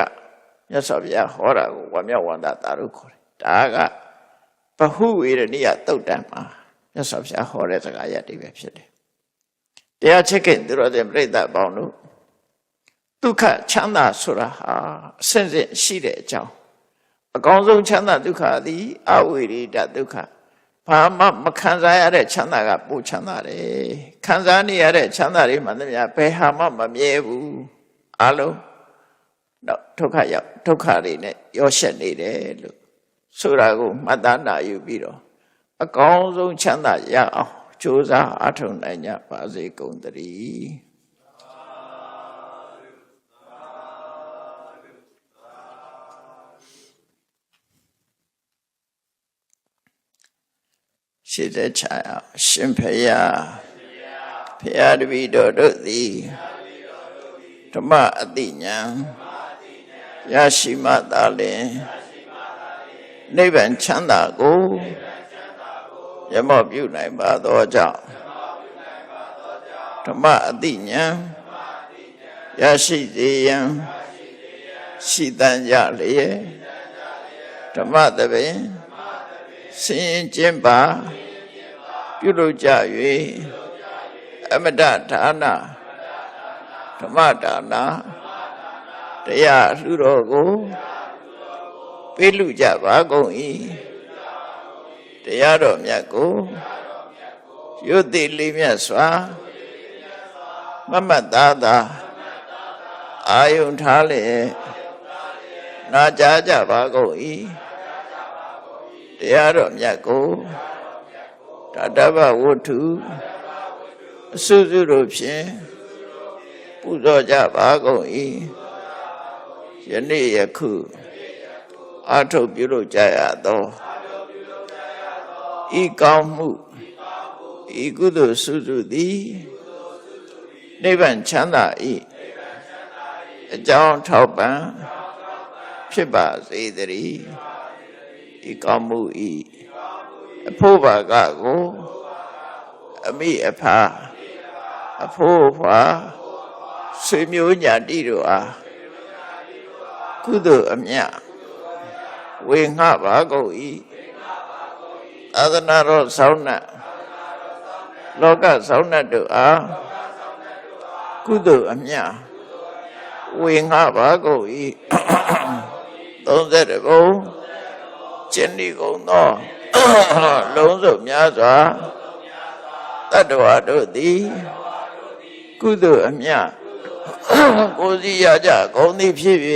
Speaker 2: မြတ်စွာဘုရားဟောတာကိုဝါမြောက်ဝန္တာတာလို့ခေါ်တယ်ဒါကဘဟုဝေရဏိယသုတ်တံမှာမြတ်စွာဘုရားဟောတဲ့စကားရပ်တွေပဲဖြစ်တယ်တရားချက်ကင်သူတော်စင်ပြိဿပေါင်းတို့ဒုက္ခချမ်းသာဆိုတာဟာအစဉ်စဉ်ရှိတဲ့အကြောင်းအကောင်းဆုံးချမ်းသာဒုက္ခသည်အဝေရိဒဒုက္ခဘာမှမခံစားရတဲ့ချမ်းသာကပိုချမ်းသာတယ်ခံစားနေရတဲ့ချမ်းသာတွေမှန်သမျှဘယ်ဟာမှမမြဲဘူးအလုံးတော့ဒုက္ခရောက်ဒုက္ခတွေနဲ့ရောရှက်နေတယ်လို့ဆိုတာကိုမှတ်သားနာယူပြီးတော့အကောင်းဆုံးချမ်းသာရအောင်ကြိုးစားအားထုတ်နိုင်ကြပါစေကုန်သတည်းရှိတဲ့ချာရှင်ဖယားဖယားတပည့်တော်တို့သည်ဓမ္မအတိညာရရှိမှသာလျှင်နိဗ္ဗာန်ချမ်းသာကိုရမောပြုနိုင်ပါသောကြောင့်ဓမ္မအတိညာရရှိစေရန်ရှိတန်ကြလျက်ဓမ္မသဘင်ဆင်းကျင်းပါပြုလုပ်ကြ၍အမတဒါနဓမ္မဒါနတရားလှူတော်ကို ပေးလူကြပါကုန်၏တရားတော်မြတ်ကိုရွတ်သိလေးမြတ်စွာမမတ်သားသာအာယုန်ထားလျက်နာကြားကြပါကုန်၏တရားတော်မြတ်ကိုတတ္တဗဝတ္ထုအစုစုတို့ဖြင့်ပူဇော်ကြပါကုန်၏ယနေ့ယခုအာထုတ်ပြုလုပ်ကြရသောဤကောင်းမှုဤကုသိုလ်စုစုသည်နိဗ္ဗာန်ချမ်းသာ၏အကြောင်းထောက်ပံ့ဖြစ်ပါစေတည်းဤကောင်းမှုဤအဖို့ဘာကကိုအမိအဖာအဖို့ဖွာဆွေမျိုးညာတိတို့အားကုသိုလ်အမြတ်ဝေငှပါကုန်၏သာသနာတော်ဆောင်းနှံလောကဆောင်းနှံတို့အားကုသိုလ်အမြတ်ဝေငှပါကုန်၏30ဘုံကျင့်ဒီကုန်သောလုံးစုံများစွာတတ္တဝါတို့သည်ကုသိုလ်အမြတ်ကိုယ်စီရကြကုန်သည်ဖြစ်၍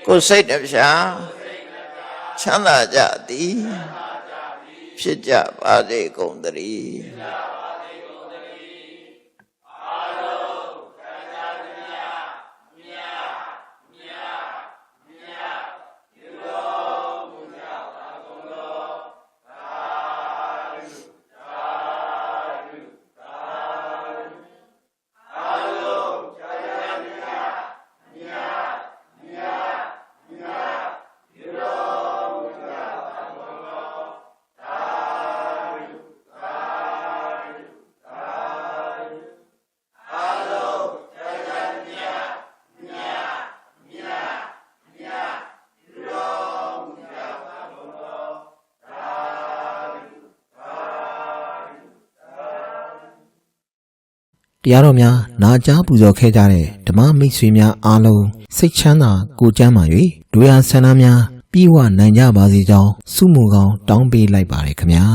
Speaker 2: ကိုယ်စိတ်နှပြချမ်းသာကြသည်ဖြစ်ကြပါစေကုန်သတည်း
Speaker 1: တရားတော်များနာကြားပူဇော်ခဲ့ကြတဲ့ဓမ္မမိတ်ဆွေများအားလုံးစိတ်ချမ်းသာကိုယ်ကျန်းမာ၍ဒွေရဆန္ဒများပြည့်ဝနိုင်ကြပါစေကြောင်းဆုမွန်ကောင်းတောင်းပေးလိုက်ပါတယ်ခင်ဗျာ